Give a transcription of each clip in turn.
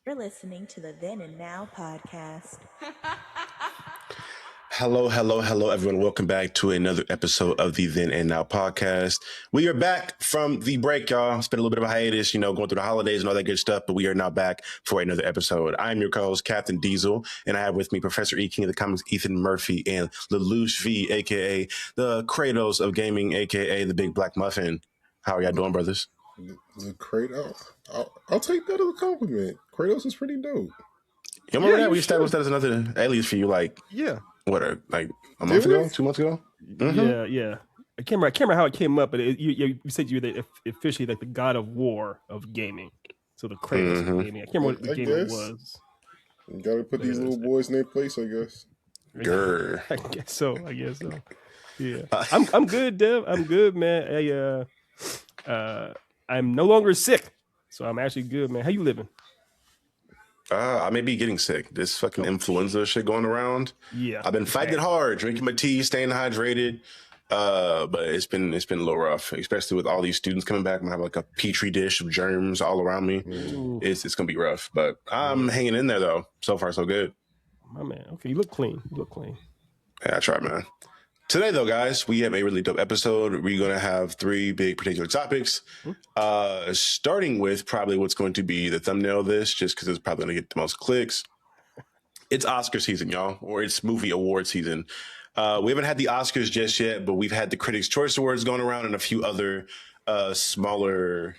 You're listening to the Then and Now podcast. Hello, hello, hello, everyone. Welcome back to another episode of the Then and Now podcast. We are back from the break, y'all. It's been a little bit of a hiatus, going through the holidays and all that good stuff, but we are now back for another episode. I'm your co-host, Captain Diesel, and I have with me Professor E. King of the Comics, Ethan Murphy, and Lelouch V, a.k.a. the Kratos of Gaming, a.k.a. the Big Black Muffin. How are y'all doing, brothers? The Kratos, I'll take that as a compliment. Kratos is pretty dope. You remember that? We established that as another alias for you, what, a month ago, 2 months ago? Mm-hmm. Yeah. I can't remember how it came up, but you said you were officially like the god of war of gaming. So the Kratos of gaming. I can't remember what the game it was. You gotta put these little boys in their place, I guess. Grr. I guess so. Yeah. I'm good, Dev. I'm good, man. I'm no longer sick, so I'm actually good, man. How you living? I may be getting sick. This fucking influenza shit going around. Yeah, I've been fighting it hard, drinking my tea, staying hydrated. But it's been a little rough, especially with all these students coming back. I'm gonna have like a petri dish of germs all around me. It's gonna be rough, but I'm hanging in there though. So far, so good. My man. Okay, you look clean. Yeah, I try, man. Today, though, guys, we have a really dope episode. We're going to have three big particular topics, starting with probably what's going to be the thumbnail of this, just because it's probably going to get the most clicks. It's Oscar season, y'all, or it's movie award season. We haven't had the Oscars just yet, but we've had the Critics' Choice Awards going around and a few other smaller,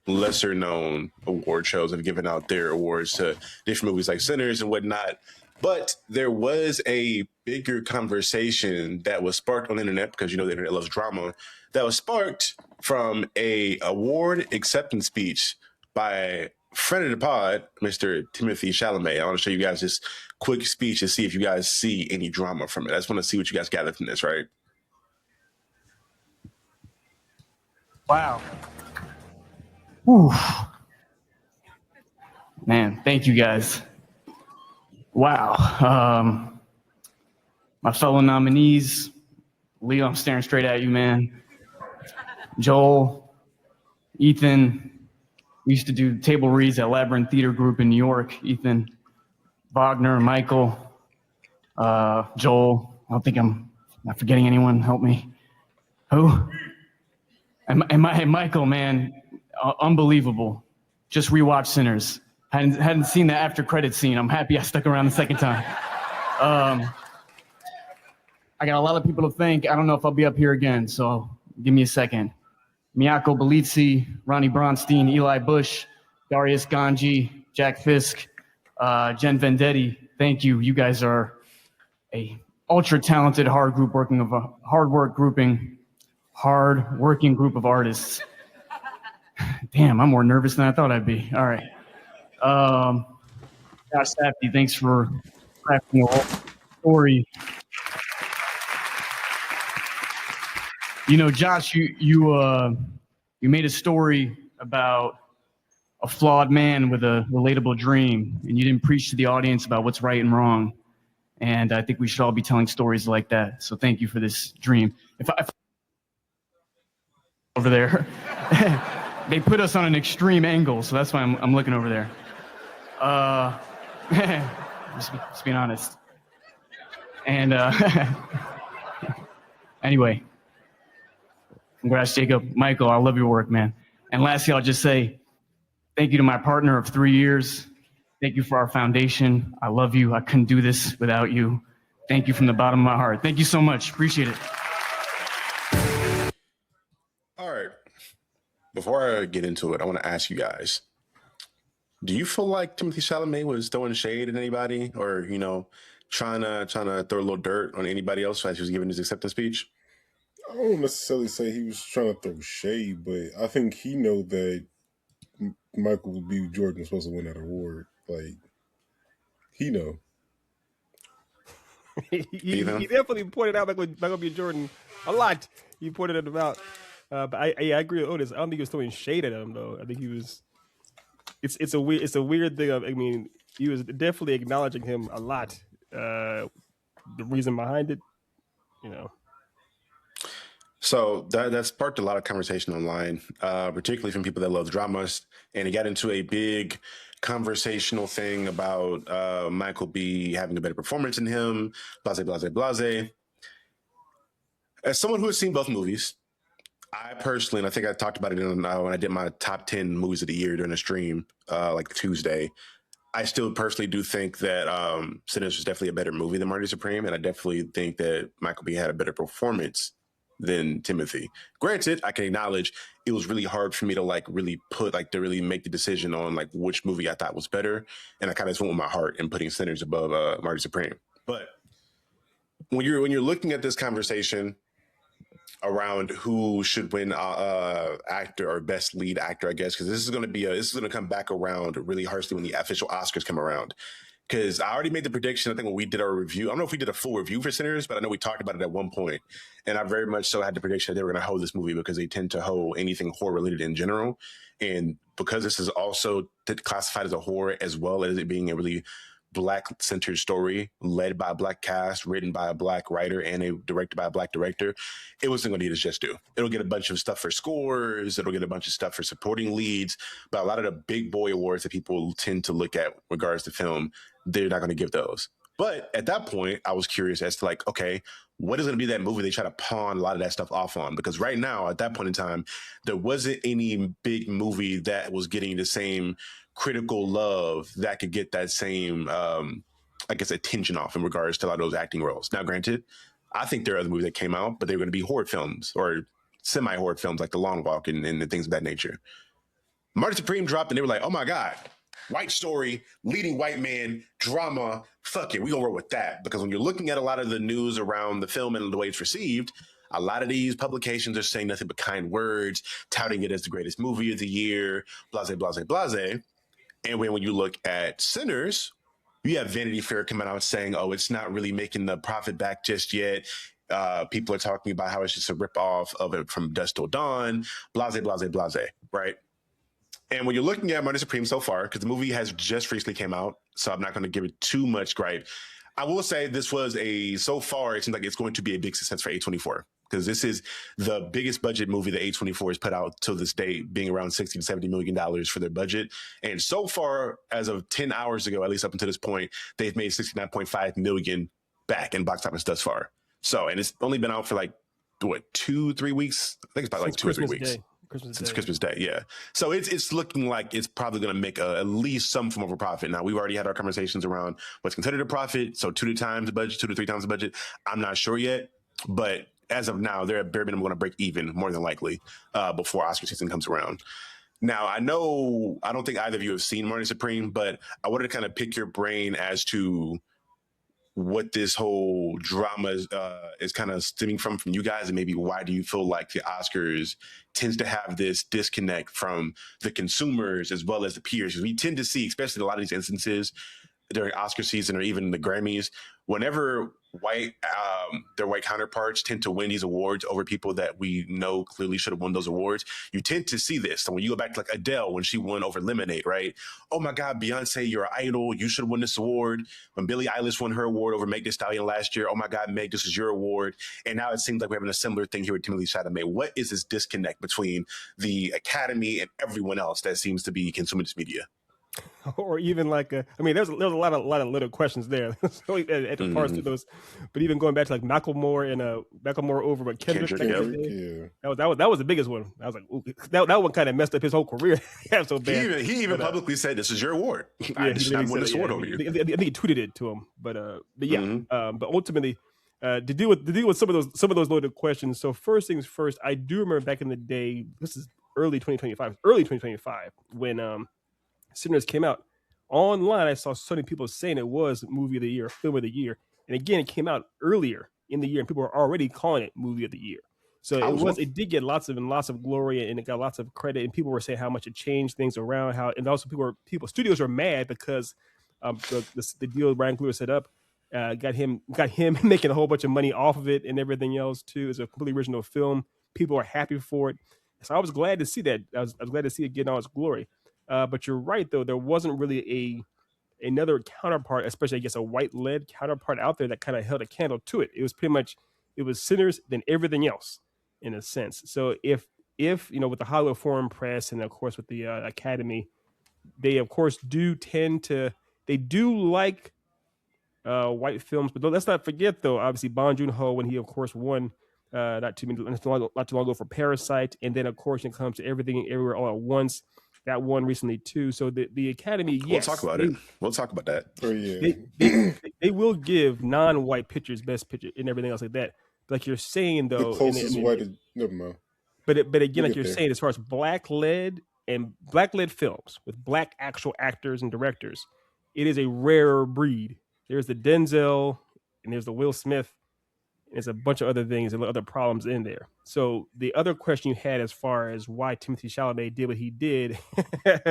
lesser-known award shows have given out their awards to different movies like Sinners and whatnot. But there was a bigger conversation that was sparked on the internet, because the internet loves drama, that was sparked from a award acceptance speech by friend of the pod, Mr. Timothée Chalamet. I want to show you guys this quick speech to see if you guys see any drama from it. I just want to see what you guys gather from this, right? Wow. Whew. Man, thank you guys. Wow. My fellow nominees, Leo, I'm staring straight at you, man. Joel, Ethan, we used to do table reads at Labyrinth Theater Group in New York. Ethan, Wagner, Michael, Joel. I don't think I'm not forgetting anyone. Help me. Who? And Michael, man, unbelievable. Just rewatched Sinners. Hadn't seen the after credit scene. I'm happy I stuck around the second time. I got a lot of people to thank. I don't know if I'll be up here again, so give me a second. Miyako Belizzi, Ronnie Bronstein, Eli Bush, Darius Ganji, Jack Fisk, Jen Vendetti. Thank you. You guys are a ultra talented, hard-working group of artists. Damn, I'm more nervous than I thought I'd be. All right. Josh Safdie, thanks for crafting the whole story. Josh, you made a story about a flawed man with a relatable dream, and you didn't preach to the audience about what's right and wrong. And I think we should all be telling stories like that. So thank you for this dream. If over there, they put us on an extreme angle, so that's why I'm looking over there. Just being honest. And anyway, congrats, Jacob. Michael, I love your work, man. And lastly, I'll just say thank you to my partner of 3 years. Thank you for our foundation. I love you. I couldn't do this without you. Thank you from the bottom of my heart. Thank you so much. Appreciate it. All right. Before I get into it, I want to ask you guys, do you feel like Timothée Chalamet was throwing shade at anybody, or, trying to throw a little dirt on anybody else as he was giving his acceptance speech? I don't necessarily say he was trying to throw shade, but I think he know that Michael B. Jordan was supposed to win that award. Like, he know. he definitely pointed out Michael B. Jordan a lot. He pointed him out. But I agree with Otis. I don't think he was throwing shade at him, though. I think he was. It's a weird thing. I mean, he was definitely acknowledging him a lot. The reason behind it, So that sparked a lot of conversation online, particularly from people that love dramas, and it got into a big conversational thing about Michael B having a better performance than him, blase, blase, blase. As someone who has seen both movies, I personally, and I think I talked about it when I did my top 10 movies of the year during a stream, like Tuesday. I still personally do think that Sinners was definitely a better movie than Marty Supreme, and I definitely think that Michael B had a better performance than Timothy. Granted, I can acknowledge it was really hard for me to really make the decision on like which movie I thought was better, and I kind of just went with my heart in putting Sinners above Marty Supreme. But when you're looking at this conversation around who should win actor or best lead actor, I guess, because this is going to come back around really harshly when the official Oscars come around. Because I already made the prediction, I think, when we did our review. I don't know if we did a full review for Sinners, but I know we talked about it at one point. And I very much so had the prediction that they were going to hold this movie because they tend to hold anything horror related in general. And because this is also classified as a horror as well as it being a really Black-centered story led by a Black cast, written by a Black writer, and directed by a Black director, it wasn't going to need its just due. It'll get a bunch of stuff for scores. It'll get a bunch of stuff for supporting leads. But a lot of the big boy awards that people tend to look at regards to film, they're not going to give those. But at that point, I was curious as to like, okay, what is going to be that movie they try to pawn a lot of that stuff off on? Because right now, at that point in time, there wasn't any big movie that was getting the same critical love that could get that same, I guess, attention off in regards to a lot of those acting roles. Now, granted, I think there are other movies that came out, but they're going to be horror films or semi-horror films like The Long Walk and the things of that nature. Marty Supreme dropped and they were like, oh my God, white story, leading white man, drama, fuck it, we gonna roll with that. Because when you're looking at a lot of the news around the film and the way it's received, a lot of these publications are saying nothing but kind words, touting it as the greatest movie of the year, blase, blase, blase. And when you look at Sinners, you have Vanity Fair coming out saying, oh, it's not really making the profit back just yet. People are talking about how it's just a ripoff of it from Dusk Till Dawn, blase, blase, blase, right? And when you're looking at Marty Supreme so far, because the movie has just recently came out, so I'm not going to give it too much gripe. I will say this was so far, it seems like it's going to be a big success for A24. Because this is the biggest budget movie that A24 has put out till this day, being around $60 to $70 million for their budget. And so far, as of 10 hours ago, at least up until this point, they've made $69.5 million back in box office thus far. So, and it's only been out for like, what, 2-3 weeks? I think it's about like 2 or 3 weeks. Since Christmas Day, yeah. So it's looking like it's probably going to make at least some form of a profit. Now, we've already had our conversations around what's considered a profit. So 2 to 3 times the budget. I'm not sure yet, but as of now, they're at bare minimum going to break even, more than likely, before Oscar season comes around. Now, I don't think either of you have seen Marty Supreme, but I wanted to kind of pick your brain as to what this whole drama is kind of stemming from you guys, and maybe why do you feel like the Oscars tends to have this disconnect from the consumers as well as the peers? Because we tend to see, especially in a lot of these instances during Oscar season or even the Grammys, whenever their white counterparts tend to win these awards over people that we know clearly should have won those awards, you tend to see this. So when you go back to like Adele, when she won over Lemonade, right? Oh my God, Beyonce, you're an idol. You should have won this award. When Billie Eilish won her award over Meg Thee Stallion last year, oh my God, Meg, this is your award. And now it seems like we're having a similar thing here with Timothy Chalamet. What is this disconnect between the Academy and everyone else that seems to be consuming this media? Or even like, there's a lot of little questions there. So at the parts of those, but even going back to like Macklemore and Macklemore over with Kendrick. Yeah. That was the biggest one. I was like, ooh, that one kind of messed up his whole career. So bad. He even publicly said, "This is your award. I just won this award over you." I think he tweeted it to him, but yeah. But ultimately, to deal with some of those loaded questions. So first things first, I do remember back in the day. This is early 2025, when Sinners came out. Online, I saw so many people saying it was movie of the year, film of the year. And again, it came out earlier in the year and people were already calling it movie of the year. So it did get lots of glory and it got lots of credit. And people were saying how much it changed things around, and also studios are mad because the deal Ryan Coogler set up got him making a whole bunch of money off of it and everything else too. It's a completely original film. People are happy for it. So I was glad to see that. I was glad to see it getting all its glory. But you're right, though. There wasn't really another counterpart, especially, I guess, a white-led counterpart out there that kind of held a candle to it. It was pretty much, it was Sinners, then everything else, in a sense. So if with the Hollywood Foreign Press and, of course, with the Academy, they of course do like white films, but let's not forget though. Obviously, Bong Joon-ho, when he of course won not too long ago for Parasite, and then of course it comes to Everything and Everywhere All at Once. That one recently too. So the Academy, yes, we'll talk about it. We'll talk about that. Oh yeah, they will give non-white pictures best picture and everything else like that. Like you're saying though, the closest white. Never mind. But again, like you're saying, as far as black-led films with black actual actors and directors, it is a rarer breed. There's the Denzel and there's the Will Smith. There's a bunch of other things and other problems in there. So the other question you had as far as why Timothée Chalamet did what he did,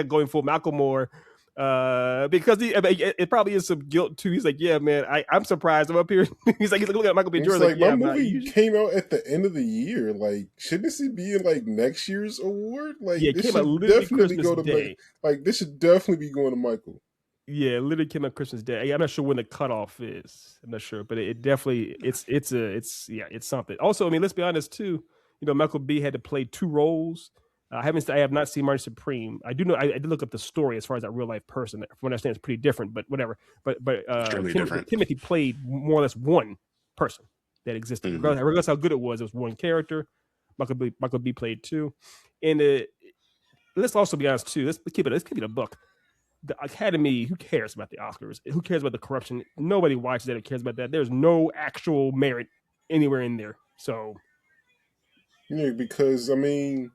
going full Malcolm Moore, because it probably is some guilt too. He's like, yeah, man, I'm surprised I'm up here. he's like looking at Michael B. Jordan. Like, my movie came out at the end of the year. Like, shouldn't this be in like next year's award? Like, yeah, it came out literally Christmas Day. Like, this should definitely be going to Michael. Yeah, literally came out Christmas Day. I'm not sure when the cutoff is. I'm not sure, but it definitely it's something. Also, I mean, let's be honest too. You know, Michael B had to play two roles. I have not seen Marty Supreme. I do know. I did look up the story as far as that real life person. From what I understand, it's pretty different, but whatever. But different. Timothy played more or less one person that existed. Mm-hmm. Regardless how good it was one character. Michael B played two, and let's also be honest too. Let's keep it a book. The Academy, who cares about the Oscars? Who cares about the corruption? Nobody watches that or cares about that. There's no actual merit anywhere in there. So, yeah, because I mean,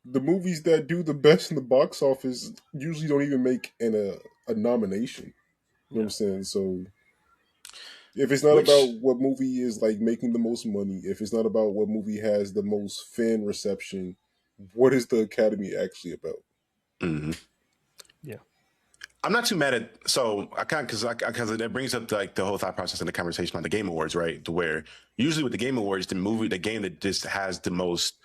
the movies that do the best in the box office usually don't even make a nomination. You know what I'm saying? So, if it's not about what movie is like making the most money, if it's not about what movie has the most fan reception, what is the Academy actually about? Mm-hmm. Yeah. I'm not too mad at because that brings up like the whole thought process in the conversation on the Game Awards, right? To where usually with the Game Awards, the game that just has the most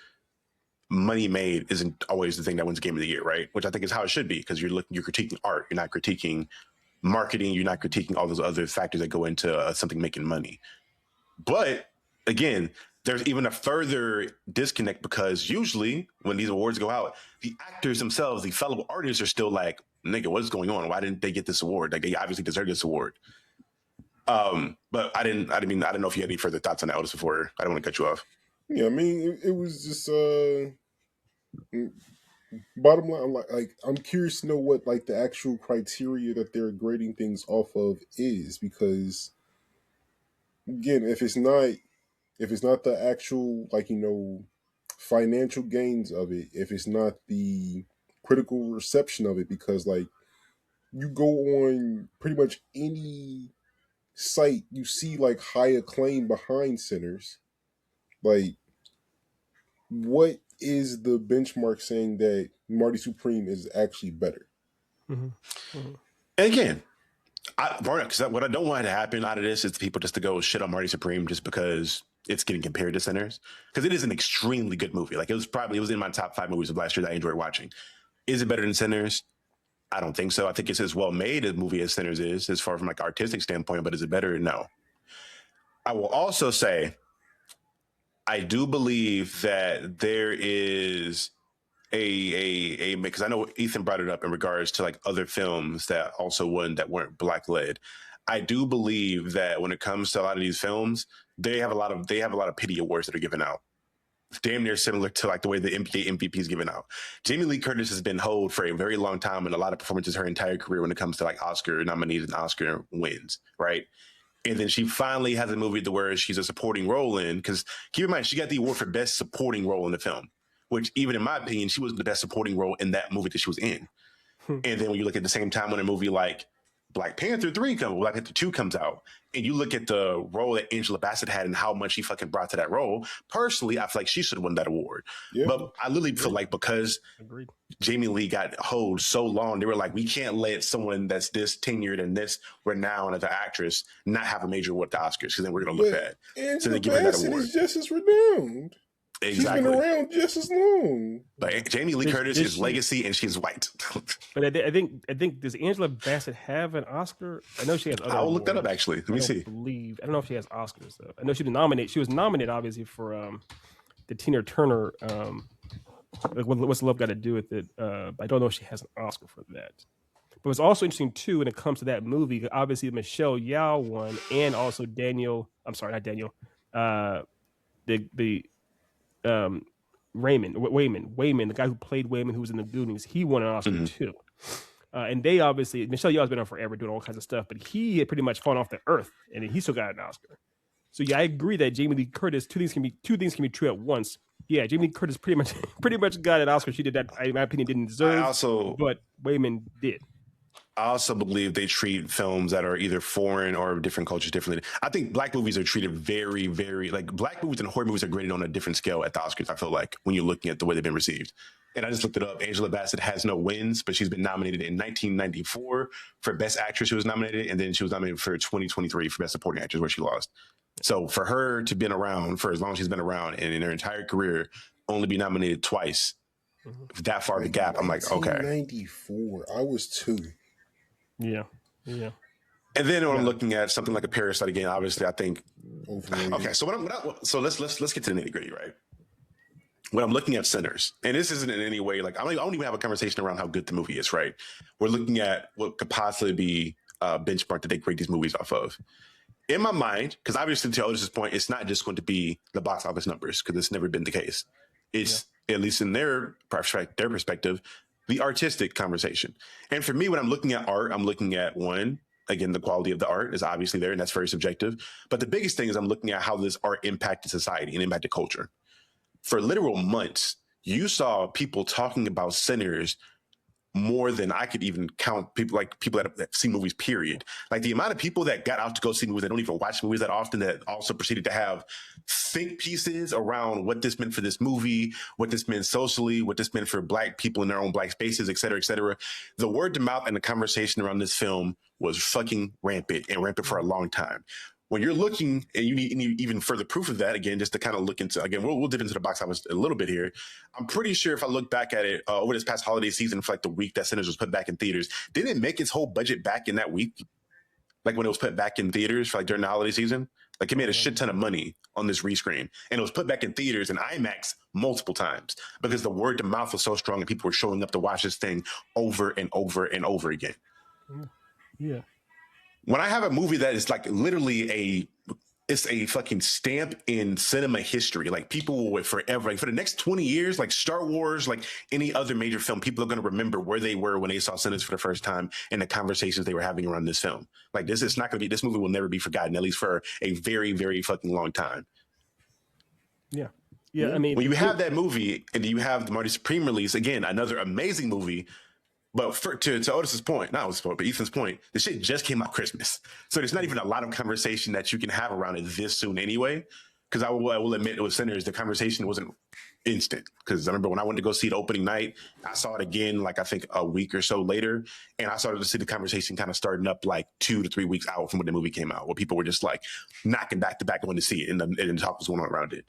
money made isn't always the thing that wins Game of the Year, right? Which I think is how it should be, because you're critiquing art, you're not critiquing marketing, you're not critiquing all those other factors that go into something making money. But again, there's even a further disconnect, because usually when these awards go out, the actors themselves, the fellow artists, are still like, nigga, what's going on? Why didn't they get this award? Like, they obviously deserve this award. But I didn't know if you had any further thoughts on that, Otis, before. I don't want to cut you off. Yeah, I mean, it was just bottom line. Like, I'm curious to know what like the actual criteria that they're grading things off of is, because again, if it's not the actual, like, you know, financial gains of it, if it's not the critical reception of it, because like you go on pretty much any site, you see like high acclaim behind Sinners. Like, what is the benchmark saying that Marty Supreme is actually better? Mm-hmm. Mm-hmm. And again, because what I don't want to happen out of this is people just to go shit on Marty Supreme just because it's getting compared to Sinners, because it is an extremely good movie. Like, it was in my top 5 movies of last year that I enjoyed watching. Is it better than Sinners? I don't think so. I think it's as well made a movie as Sinners is, as far from like artistic standpoint. But is it better? No. I will also say, I do believe that there is a because I know Ethan brought it up in regards to like other films that also won that weren't black led. I do believe that when it comes to a lot of these films, they have a lot of pity awards that are given out. Damn near similar to like the way the NBA MVP is given out. Jamie Lee Curtis has been hold for a very long time in a lot of performances her entire career when it comes to like Oscar nominees and Oscar wins, right? And then she finally has a movie to where she's a supporting role in, because keep in mind, she got the award for best supporting role in the film, which even in my opinion, she was the best supporting role in that movie that she was in. And then when you look at the same time when a movie like Black Panther 2 comes out, and you look at the role that Angela Bassett had and how much she fucking brought to that role, personally, I feel like she should have won that award. Yeah. But I literally feel like because Jamie Lee got hold so long, they were like, we can't let someone that's this tenured and this renowned as an actress not have a major award at the Oscars, because then we're going to look bad. Angela so they give her that award. Is just as renowned. Exactly. She's been around just as long. But Jamie Lee Curtis is legacy, and she's white. But I think does Angela Bassett have an Oscar? I know she has. Other I'll look that up actually. Let me see. I don't know if she has Oscars though. I know she was nominated. She was nominated obviously for the Tina Turner Like, what's love got to do with it? I don't know if she has an Oscar for that. But it's also interesting too when it comes to that movie. Obviously, Michelle Yeoh won, and also Daniel. I'm sorry, not Daniel. The Wayman, the guy who played Wayman, who was in the Goonies, he won an Oscar too. And they obviously, Michelle Yeoh's been on forever doing all kinds of stuff, but he had pretty much fallen off the earth, and he still got an Oscar. So yeah, I agree that Jamie Lee Curtis, two things can be true at once. Yeah, Jamie Lee Curtis pretty much got an Oscar. She did that, in my opinion, didn't deserve. But Wayman did. I also believe they treat films that are either foreign or different cultures differently. I think black movies are treated very, very, like black movies and horror movies are graded on a different scale at the Oscars, I feel like, when you're looking at the way they've been received. And I just looked it up. Angela Bassett has no wins, but she's been nominated in 1994 for Best Actress. She was nominated, and then she was nominated for 2023 for Best Supporting Actress, where she lost. So for her to been around for as long as she's been around and in her entire career, only be nominated twice, that far the gap, I'm like, okay. 1994. I was 2. Yeah. And then when I'm looking at something like a Parasite again, obviously I think, okay, so let's get to the nitty gritty, right? When I'm looking at Sinners, and this isn't in any way like I don't even have a conversation around how good the movie is, right? We're looking at what could possibly be a benchmark that they grade these movies off of. In my mind, because obviously to Otis's point, it's not just going to be the box office numbers because it's never been the case. It's at least in their perspective, the artistic conversation. And for me, when I'm looking at art, I'm looking at one, again, the quality of the art is obviously there, and that's very subjective. But the biggest thing is I'm looking at how this art impacted society and impacted culture. For literal months, you saw people talking about Sinners more than I could even count people that see movies, period. Like the amount of people that got out to go see movies that don't even watch movies that often, that also proceeded to have think pieces around what this meant for this movie, what this meant socially, what this meant for black people in their own black spaces, et cetera, et cetera. The word to mouth and the conversation around this film was fucking rampant for a long time. When you're looking, and you need even further proof of that, again, just to kind of look into, again, we'll dip into the box office a little bit here. I'm pretty sure if I look back at it over this past holiday season for like the week that Sinners was put back in theaters, didn't it make its whole budget back in that week? Like when it was put back in theaters for like during the holiday season? Like it made a shit ton of money on this rescreen. And it was put back in theaters and IMAX multiple times because the word to mouth was so strong and people were showing up to watch this thing over and over and over again. Yeah. When I have a movie that is like literally it's a fucking stamp in cinema history. Like people will forever, like for the next 20 years, like Star Wars, like any other major film, people are going to remember where they were when they saw Sinners for the first time and the conversations they were having around this film. Like this movie will never be forgotten, at least for a very, very fucking long time. Yeah. I mean, when you have that movie and you have the Marty Supreme release, again, another amazing movie. But to Otis's point, not Otis's point, but Ethan's point, the shit just came out Christmas. So there's not even a lot of conversation that you can have around it this soon anyway. Because I will admit with Sinners, the conversation wasn't instant. Because I remember when I went to go see it opening night, I saw it again, like I think a week or so later. And I started to see the conversation kind of starting up like 2 to 3 weeks out from when the movie came out, where people were just like knocking back to back going to see it and the talk was going on around it.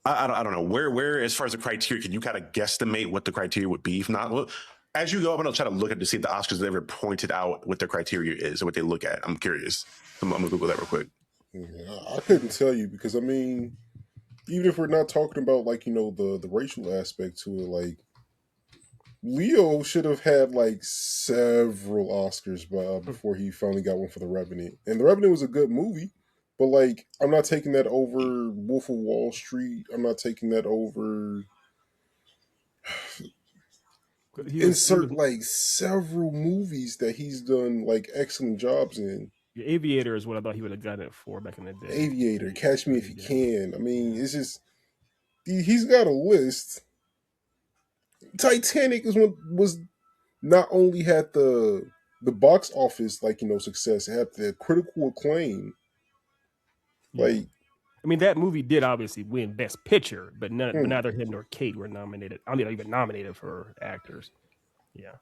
I don't know where as far as the criteria, can you kind of guesstimate what the criteria would be? If not, well, as you go, I'm going to try to look at to see if the Oscars have ever pointed out what their criteria is or what they look at. I'm curious. I'm going to Google that real quick. Yeah, I couldn't tell you because I mean, even if we're not talking about like, you know, the racial aspect to it, like Leo should have had like several Oscars before he finally got one for The Revenant. And The Revenant was a good movie. But, like, I'm not taking that over Wolf of Wall Street. I'm not taking that over... like, several movies that he's done, like, excellent jobs in. The Aviator is what I thought he would have gotten it for back in the day. Aviator, Catch Me If You Can. I mean, it's just... He's got a list. Titanic was not only had the box office, like, you know, success, it had the critical acclaim. Like, I mean, that movie did obviously win Best Picture, but neither him nor Kate were nominated. I mean, even nominated for actors. Yeah,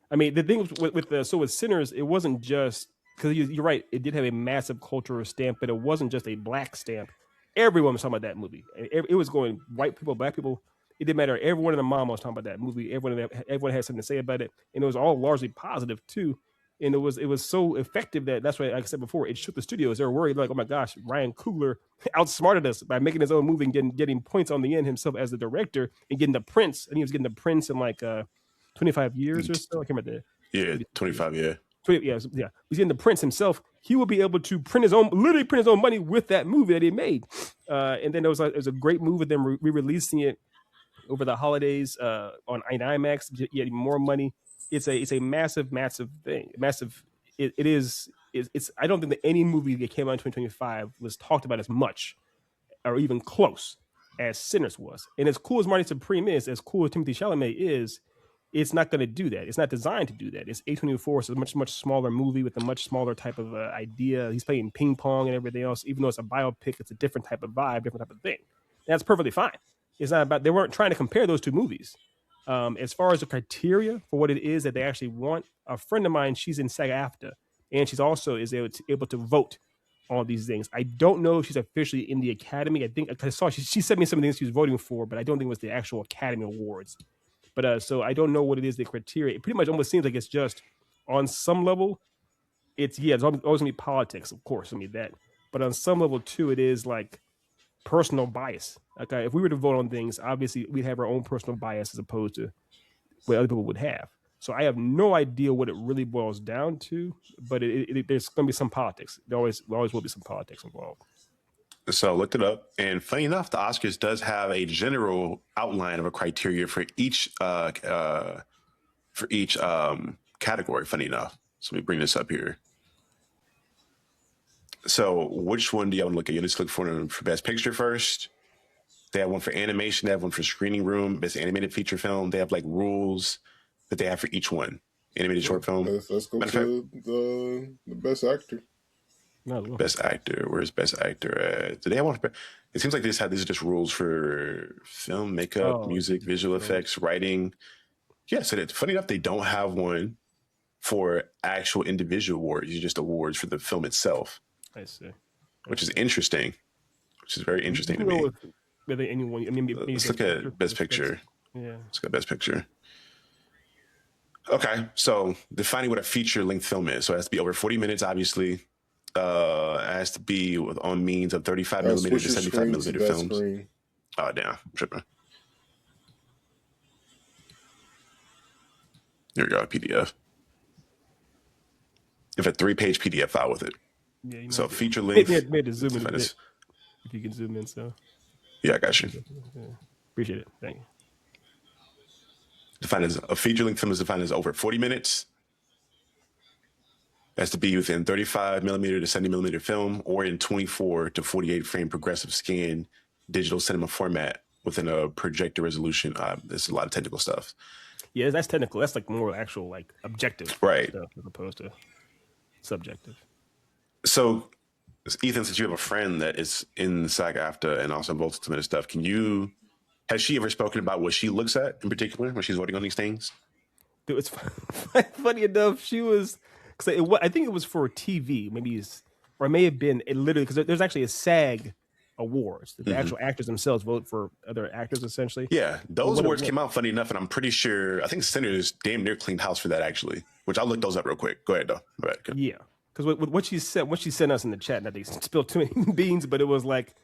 I mean, the thing with Sinners, it wasn't just because you're right. It did have a massive cultural stamp, but it wasn't just a black stamp. Everyone was talking about that movie. It was going white people, black people. It didn't matter. Everyone in the mom was talking about that movie. Everyone had something to say about it, and it was all largely positive too. And it was so effective that's why, like I said before, it shook the studios. They were worried, like, oh my gosh, Ryan Coogler outsmarted us by making his own movie and getting points on the end himself as the director and getting the Prince. And he was getting the Prince in like 25 years or so. I can't remember Yeah, maybe 25. Yeah. 20, yeah. He's getting the Prince himself. He will be able to literally print his own money with that movie that he made. And then it was a great move with them re-releasing it over the holidays on IMAX, getting more money. It's a massive thing. Massive. It is. It's. I don't think that any movie that came out in 2025 was talked about as much, or even close, as Sinners was. And as cool as Marty Supreme is, as cool as Timothy Chalamet is, it's not going to do that. It's not designed to do that. It's A24. So it's a much smaller movie with a much smaller type of idea. He's playing ping pong and everything else. Even though it's a biopic, it's a different type of vibe, different type of thing. That's perfectly fine. It's not about. They weren't trying to compare those two movies. As far as the criteria for what it is that they actually want, a friend of mine, she's in SAG-AFTRA, and she's also able to vote on these things. I don't know if she's officially in the Academy. I think I saw she sent me some of the things she was voting for, but I don't think it was the actual Academy Awards. But so I don't know what it is, the criteria. It pretty much almost seems like it's just on some level, it's always gonna be politics, of course. I mean that, but on some level too, it is like personal bias. Okay, if we were to vote on things, obviously we'd have our own personal bias as opposed to what other people would have. So I have no idea what it really boils down to, but there's going to be some politics. There always will be some politics involved. So I looked it up, and funny enough, the Oscars does have a general outline of a criteria for each category. Funny enough, so let me bring this up here. So which one do you want to look at? You just look for Best Picture first. They have one for animation. They have one for screening room, Best Animated Feature Film. They have like rules that they have for each one. Animated short film. Let's go to the Best Actor. Best Actor. Where's Best Actor at? Do they have one? It seems like these are just rules for film, makeup, music, visual effects, writing. Yeah, so funny enough, they don't have one for actual individual awards. You just awards for the film itself. I see. Which is interesting. Which is very interesting to me. Whether anyone, I mean, maybe let's look at Best Picture. Yeah. Let's look at Best Picture. Okay, so defining what a feature-length film is. So it has to be over 40 minutes, obviously. It has to be on means of 35 millimeter to 75 millimeter films. Screen. Oh, damn. I'm tripping. Here we go, PDF. If a 3-page PDF file with it. Yeah, so feature length. Made to zoom in a bit, if you can zoom in, so. Yeah, I got you. Yeah. Appreciate it. Thank you. Defined as a feature length film is defined as over 40 minutes. It has to be within 35 millimeter to 70 millimeter film or in 24 to 48 frame progressive scan digital cinema format within a projector resolution. There's a lot of technical stuff. Yeah, that's technical. That's like more actual, like objective right stuff as opposed to subjective. So, Ethan, since you have a friend that is in SAG-AFTRA and also involved in some of this stuff, has she ever spoken about what she looks at in particular when she's voting on these things? Dude, it's funny enough. She was, because I think it was for TV, or it may have been literally because there's actually a SAG awards. The actual actors themselves vote for other actors, essentially. Yeah, those awards came out, funny enough, and I'm pretty sure, I think Sinners damn near cleaned house for that, actually, which I'll look those up real quick. Go ahead, though. Go ahead. Yeah, because what she sent us in the chat, not they spilled too many beans, but it was like,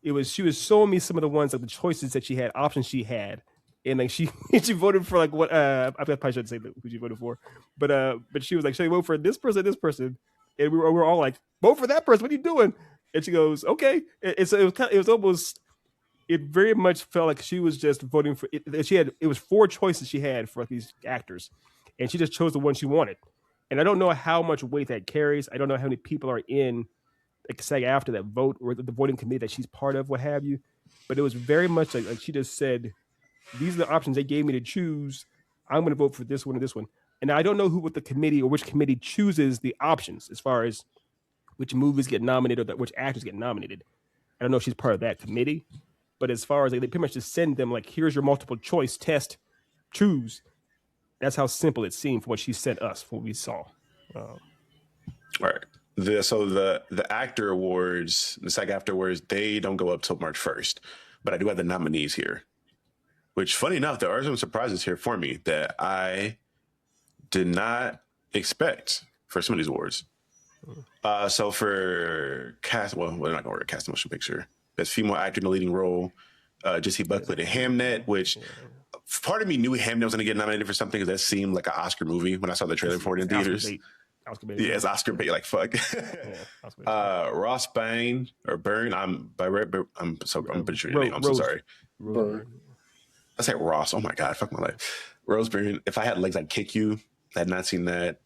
she was showing me some of the ones, like the choices that she had, options she had, and like she voted for like what I probably shouldn't say who she voted for, but she was like, should I vote for this person, and we were all like, vote for that person. What are you doing? And she goes, okay. It very much felt like she was just voting for it. It was 4 choices she had for these actors, and she just chose the one she wanted. And I don't know how much weight that carries. I don't know how many people are in like SAG-AFTRA that vote or the voting committee that she's part of, what have you. But it was very much like she just said, these are the options they gave me to choose. I'm going to vote for this one and this one. And I don't know what the committee or which committee chooses the options as far as which movies get nominated or which actors get nominated. I don't know if she's part of that committee, but as far as they pretty much just send them like, here's your multiple choice test, choose. That's how simple it seemed for what she sent us, for what we saw. All right. The actor awards, the SAG-AFTRA awards, they don't go up till March 1st, but I do have the nominees here, which funny enough, there are some surprises here for me that I did not expect. for some of these awards. So for cast, well, we're not going to order cast motion picture. Best female actor in the leading role, Jessie Buckley in Hamnet, which part of me knew Hamnet was going to get nominated for something because that seemed like an Oscar movie when I saw the trailer for it in theaters. Oscar bait. Yeah, it's Oscar bait, like fuck. Ross Byrne or Byrne. I'm pretty sure your name. I'm so sorry. Burn. I said Ross. Oh my god, fuck my life. Rose Byrne. If I had legs, I'd kick you. I had not seen that.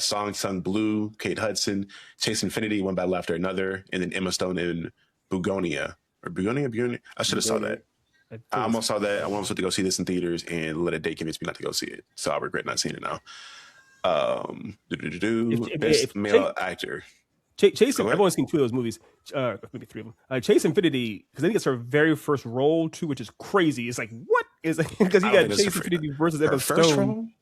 Song Sung Blue, Kate Hudson, Chase Infinity, One Battle After Another, and then Emma Stone in Bugonia. I should have saw that. I almost saw that. I almost went to go see this in theaters and let a date convince me not to go see it. So I regret not seeing it now. Best male actor. Chase, I've only seen two of those movies, maybe three of them. Chase Infinity, because I think it's her very first role too, which is crazy. It's like, what is because you got Chase Infinity versus Emma Stone.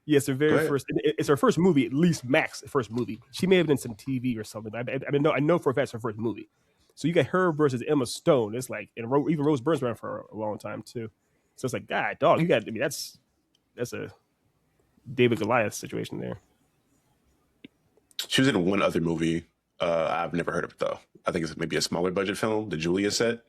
Yes, her very first. It's her first movie, at least max first movie. She may have done some TV or something. I know for a fact it's her first movie. So you got her versus Emma Stone. It's like, and even Rose Byrne's around for a long time too. So it's like, God, dog, you got. I mean, that's a David Goliath situation there. She was in one other movie. I've never heard of it though. I think it's maybe a smaller budget film, the Julia set.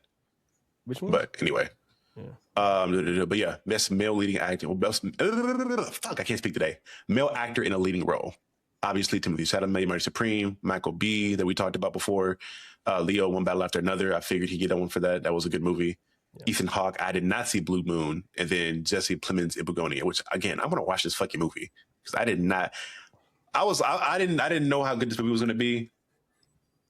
Which one? But anyway. Yeah. But yeah, best male leading actor. Fuck, I can't speak today. Male actor in a leading role. Obviously, Timothy Chalamet, Murder Supreme, Michael B. that we talked about before. Leo, One Battle After Another. I figured he'd get that one for that. That was a good movie. Yeah. Ethan Hawke. I did not see Blue Moon, and then Jesse Plemons in Begonia. Which again, I'm gonna watch this fucking movie because I did not. I didn't know how good this movie was gonna be,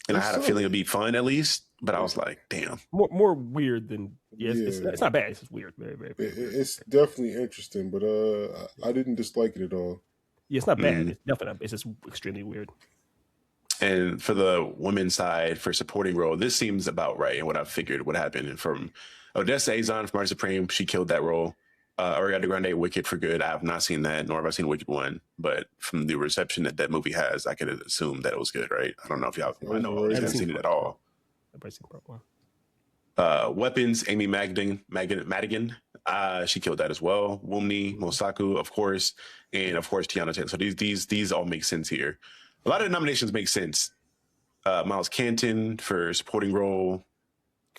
and I had a feeling it'd be fun at least. But I was like, damn. More weird than it's not bad. It's just weird. Very, very, very weird. It's definitely interesting, but I didn't dislike it at all. Yeah, it's not bad. It's definitely not, it's just extremely weird. And for the women's side, for supporting role, this seems about right and what I figured would happen. And from Odessa Azon from Murder Supreme, she killed that role. Ariana Grande, Wicked for Good. I have not seen that, nor have I seen Wicked 1. But from the reception that movie has, I could assume that it was good, right? I don't know if y'all, I know I haven't seen it at all. I've seen part one. Weapons, Amy Madigan, she killed that as well. Wumni Mosaku, of course, and of course Tiana Taylor. So these all make sense here. A lot of the nominations make sense. Miles Canton for supporting role.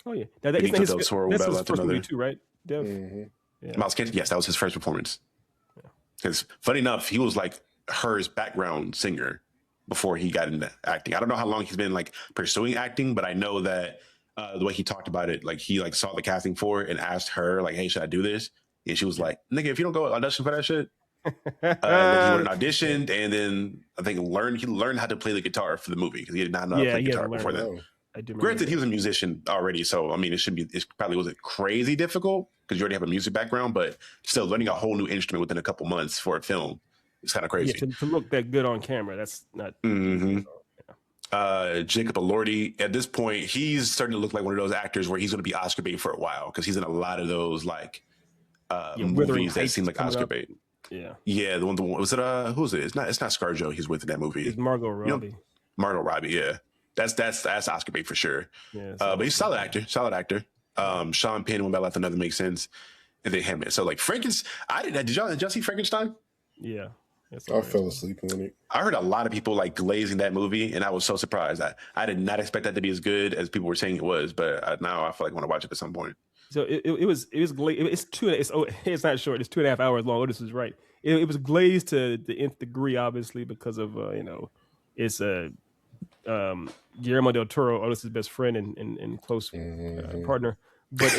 Oh yeah, that's his first movie too, right? Dev. Mm-hmm. Yeah. Miles Canton, yes, that was his first performance. Because funny enough, he was like her background singer before he got into acting. I don't know how long he's been like pursuing acting, but I know that the way he talked about it, like he like saw the casting for it and asked her like, "Hey, should I do this?" And she was like, "Nigga, if you don't go audition for that shit." Then he went and auditioned, and then I think he learned how to play the guitar for the movie because he did not know how to play guitar before that. Granted, he was a musician already, so I mean, it probably wasn't crazy difficult because you already have a music background, but still learning a whole new instrument within a couple months for a film is kind of crazy. Yeah, to look that good on camera, that's not. Mm-hmm. Jacob Elordi, at this point, he's starting to look like one of those actors where he's going to be Oscar bait for a while because he's in a lot of those like movies that seem like Oscar bait. Yeah, the one was it? Who was it? It's not ScarJo. He's with in that movie. It's Margot Robbie. You know, Margot Robbie, yeah. That's Oscar bait for sure. Yeah, but he's a solid actor. Sean Penn, One Battle After Another makes sense, and then Hamlet. So like Frankenstein, did y'all see Frankenstein? Yeah. I fell asleep on it. I heard a lot of people like glazing that movie, and I was so surprised. I did not expect that to be as good as people were saying it was, but now I feel like I want to watch it at some point. So it was glazed. It's not short. It's 2.5 hours long. Otis is right. It was glazed to the nth degree, obviously, because of it's Guillermo del Toro, Otis's best friend and close partner. But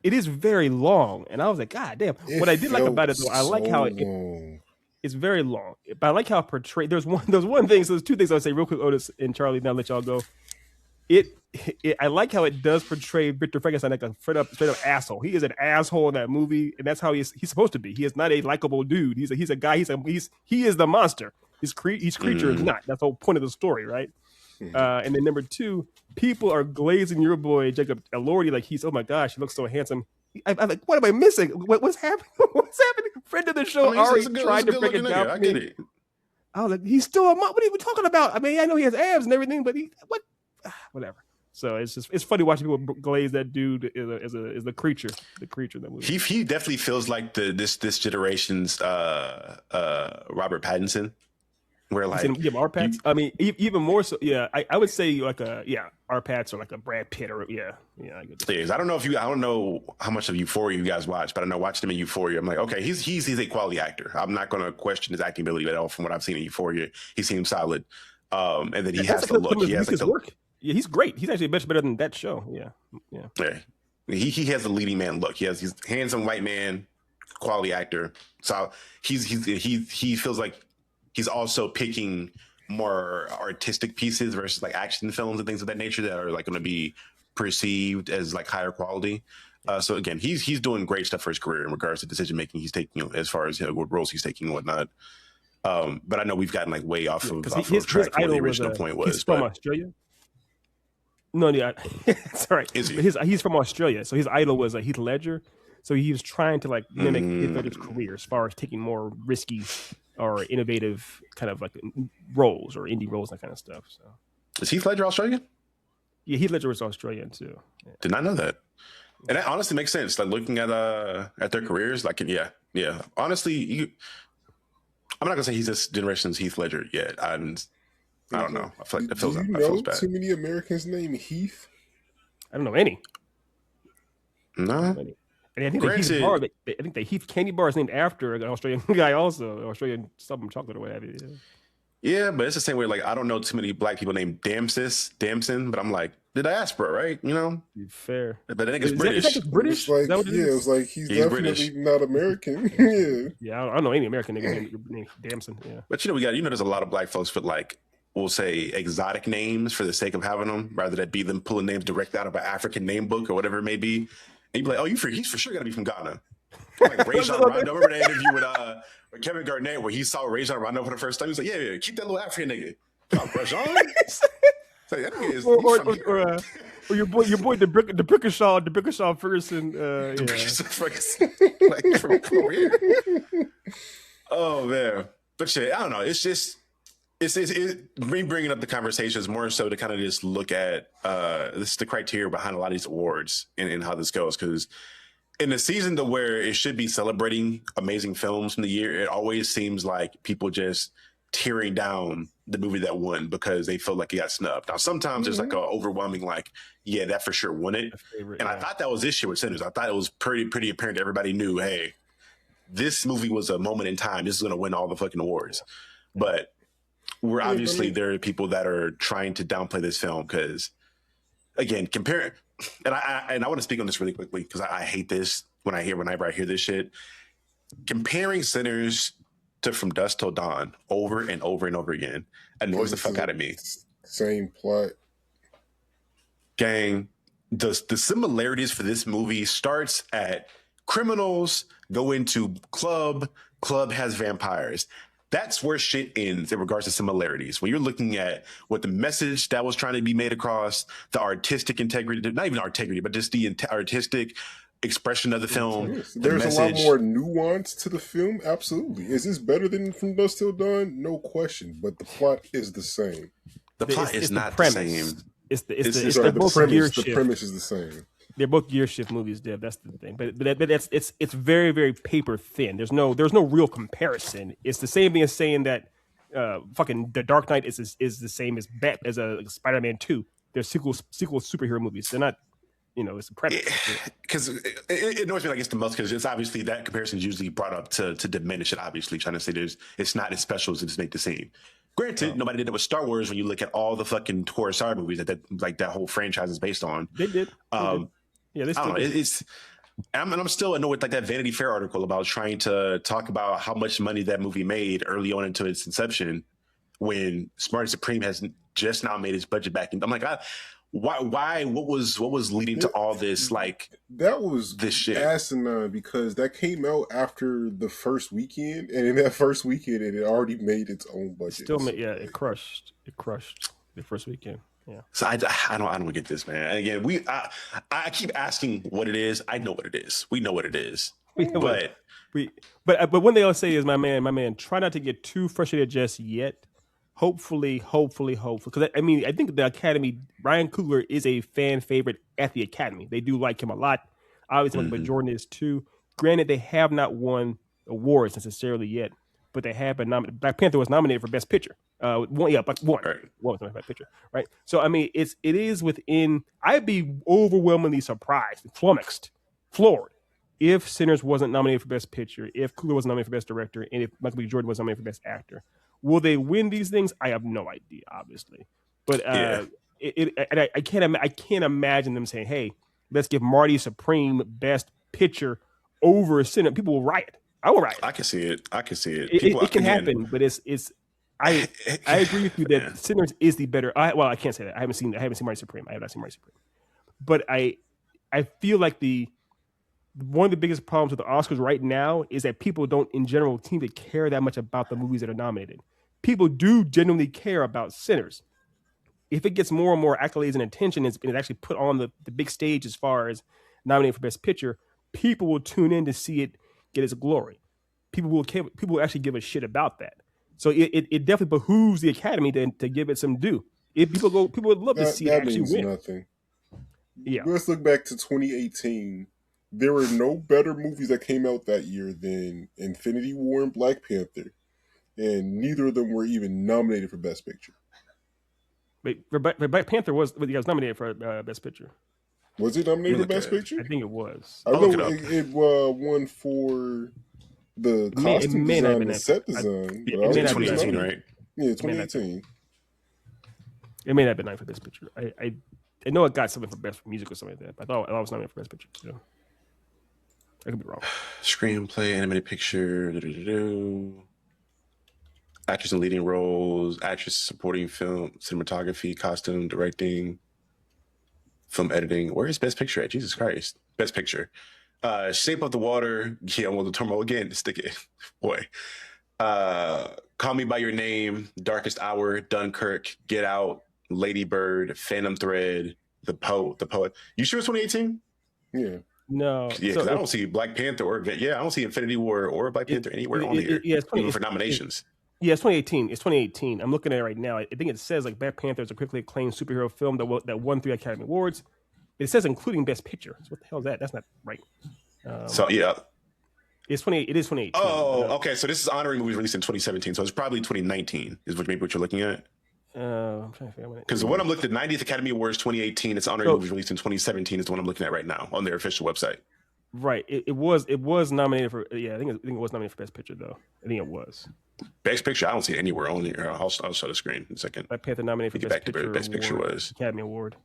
it is very long, and I was like, God damn. What I did like about it, though, I like how it's very long, but I like how it portrayed. There's one thing. So there's two things I would say real quick, Otis and Charlie. Now let y'all go. I like how it does portray Victor Frankenstein like a straight up asshole. He is an asshole in that movie, and that's how he's supposed to be. He is not a likable dude. He's a guy. He is the monster. His creature is not. That's the whole point of the story, right? And then number two, people are glazing your boy Jacob Elordi like he's, oh my gosh, he looks so handsome. I'm like, what am I missing? What's happening? What's happening? Friend of the show already tried to break it down. I get it. I was like, he's still a what are you talking about? I mean, I know he has abs and everything, but whatever. So it's funny watching people glaze that dude as the creature in that movie. He definitely feels like this generation's Robert Pattinson, where like R. Pats. I mean, even more so. Yeah, I would say like R. Pats or like a Brad Pitt or I get I don't know how much of Euphoria you guys watch, but I know watching him in Euphoria, I'm like, okay, he's a quality actor. I'm not going to question his acting ability at all. From what I've seen in Euphoria, he seems solid. And then he has the look. He has like the work. Yeah, he's great. He's actually much better than that show. Yeah. He has the leading man look. He's handsome white man, quality actor. So he feels like he's also picking more artistic pieces versus like action films and things of that nature that are like going to be perceived as like higher quality. So again, he's doing great stuff for his career in regards to decision making he's taking as far as what roles he's taking and whatnot. But I know we've gotten like way off of track his what the original point was. He's from Australia. No, yeah, sorry. Is he? He's from Australia, so his idol was Heath Ledger. So he was trying to like mimic Heath Ledger's career as far as taking more risky or innovative kind of like roles or indie roles, that kind of stuff. So is Heath Ledger Australian? Yeah, Heath Ledger was Australian too. Yeah. Did not know that. And that honestly makes sense. Like looking at their careers, like yeah. Honestly, I'm not gonna say he's this generation's Heath Ledger yet. I don't know. I feel like that feels bad. Too many Americans named Heath? I don't know any. No. And I think the Heath candy bar is named after an Australian guy, also Australian something chocolate or whatever. Yeah, but it's the same way. Like I don't know too many black people named Damson, but I'm like the diaspora, right? You know, fair. But I think it's British. Is that British? Like, it was like he's definitely British. not American. Yeah, I don't know any American nigga named Damson. Yeah, but there's a lot of black folks with like we'll say exotic names for the sake of having them, rather than be them pulling names direct out of an African name book or whatever it may be. And you'd be like, he's for sure got to be from Ghana. Like Rajon Rondo, remember that interview with Kevin Garnett where he saw Rajon Rondo for the first time? He was like, yeah, keep that little African nigga. Rajon? Like, that nigga is, or your boy the Brickishaw Ferguson. Like from over here. Oh man, but shit, I don't know. It's just me bringing up the conversation is more so to kind of just look at the criteria behind a lot of these awards and how this goes, because in a season to where it should be celebrating amazing films from the year, it always seems like people just tearing down the movie that won because they feel like it got snubbed. Now, sometimes there's like a overwhelming, like, yeah, that for sure won it. I thought that was this year with Sinners. I thought it was pretty apparent. Everybody knew, hey, this movie was a moment in time. This is going to win all the fucking awards. But we're obviously there are people that are trying to downplay this film because, again, compare. And I want to speak on this really quickly because I hate this whenever I hear this shit. Comparing Sinners to From Dusk Till Dawn over and over and over again annoys the fuck out of me. Same plot. Gang, the similarities for this movie starts at criminals go into club has vampires. That's where shit ends in regards to similarities. When you're looking at what the message that was trying to be made across, the artistic integrity, not even integrity, but just the artistic expression of the film. There's a lot more nuance to the film. Absolutely. Is this better than From Dusk Till Dawn? No question. But the plot is the same. The plot is not the same. The premise is the same. They're both gear shift movies, Dev. That's the thing. But it's very, very paper thin. There's no real comparison. It's the same thing as saying that fucking The Dark Knight is the same as Spider-Man 2. They're sequel superhero movies. They're not, it's a premise. Because it annoys me like it's the most, because it's obviously that comparison is usually brought up to diminish it, obviously, trying to say it's not as special as it just make the scene. Granted, nobody did it with Star Wars when you look at all the fucking Coruscant movies that whole franchise is based on. They did. Yeah, I don't know. I'm still annoyed with like that Vanity Fair article about trying to talk about how much money that movie made early on into its inception, when Smart and Supreme has just now made its budget back. And I'm like, why? What was leading to all this? Like that was this shit asinine, because that came out after the first weekend, and in that first weekend, it had already made its own budget. It crushed the first weekend. Yeah. So I don't get this, man. And again, I keep asking what it is. I know what it is. We know what it is. But one thing I'll say is, my man, try not to get too frustrated just yet. hopefully, because I mean, I think the Academy, Ryan Coogler is a fan favorite at the Academy. They do like him a lot. Obviously, but Jordan is too. Granted, they have not won awards necessarily yet, but they have been nominated. Black Panther was nominated for Best Picture. One was nominated for Best Picture, right? So I mean, it is within. I'd be overwhelmingly surprised, floored, if Sinners wasn't nominated for Best Picture, if Coogler wasn't nominated for Best Director, and if Michael B. Jordan was nominated for Best Actor. Will they win these things? I have no idea, obviously, but I can't imagine them saying, "Hey, let's give Marty Supreme Best Picture over Sinner." People will riot. I will riot. I can see it. It can happen, but it's. I agree with you that Sinners is the better. I can't say that. I haven't seen Marty Supreme. I have not seen Marty Supreme, but I feel like one of the biggest problems with the Oscars right now is that people don't, in general, seem to care that much about the movies that are nominated. People do genuinely care about Sinners. If it gets more and more accolades and attention, and it's actually put on the big stage as far as nominated for Best Picture, people will tune in to see it get its glory. People will actually give a shit about that. So it definitely behooves the Academy to give it some due. If people would love to see it actually win. Nothing. Yeah. Let's look back to 2018. There were no better movies that came out that year than Infinity War and Black Panther, and neither of them were even nominated for Best Picture. Wait, Black Panther was nominated for Best Picture. Was it nominated for Best Picture? I think it was. I know it won for the costume design and set design. It was 2018, right? Yeah, 2018. It may not have been nominated for Best Picture. I know it got something for Best Music or something like that. But I thought it was nominated for Best Picture. So. I could be wrong. Screenplay, animated picture, actress in leading roles, actress supporting film, cinematography, costume, directing, film editing. Where is Best Picture at? Jesus Christ. Best Picture. Shape of the Water. Yeah, well, the terminal again. Stick it. Boy. Call Me By Your Name, Darkest Hour, Dunkirk, Get Out, Lady Bird, Phantom Thread, The Poet. You sure it's 2018? Yeah. No. Yeah, because I don't see Black Panther I don't see Infinity War or Black Panther anywhere on here. Yeah, even for nominations. It's 2018. It's 2018. I'm looking at it right now. I think it says like Black Panther is a critically acclaimed superhero film that won 3 Academy Awards. It says including Best Picture. So what the hell is that? That's not right. So yeah. It is 2018. Oh, okay. So this is honoring movies released in 2017. So it's probably 2019 is what you're looking at. I'm trying to figure out because what I'm looking at, 90th Academy Awards 2018, it's honoring movies released in 2017 is the one I'm looking at right now on their official website. Right. It was nominated for I think it was nominated for Best Picture though. I think it was. Best Picture, I don't see it anywhere on here. I'll show the screen in a second. Black Panther nominated for Best Picture. Best Picture was Academy Award.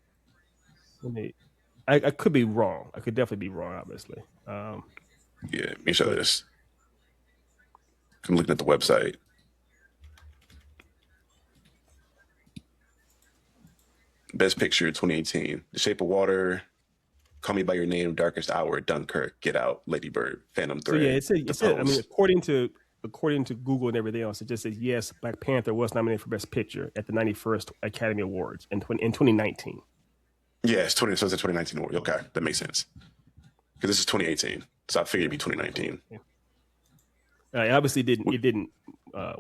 I could be wrong. I could definitely be wrong, obviously. Yeah, let me show this. I'm looking at the website. Best Picture 2018. The Shape of Water, Call Me By Your Name, Darkest Hour, Dunkirk, Get Out, Lady Bird, Phantom Thread. So it said, I mean, according to Google and everything else, it just says yes, Black Panther was nominated for Best Picture at the 91st Academy Awards in 2019. Yeah, so it's a 2019 award. Okay, that makes sense. Because this is 2018, so I figured it'd be 2019. Yeah. Obviously, it didn't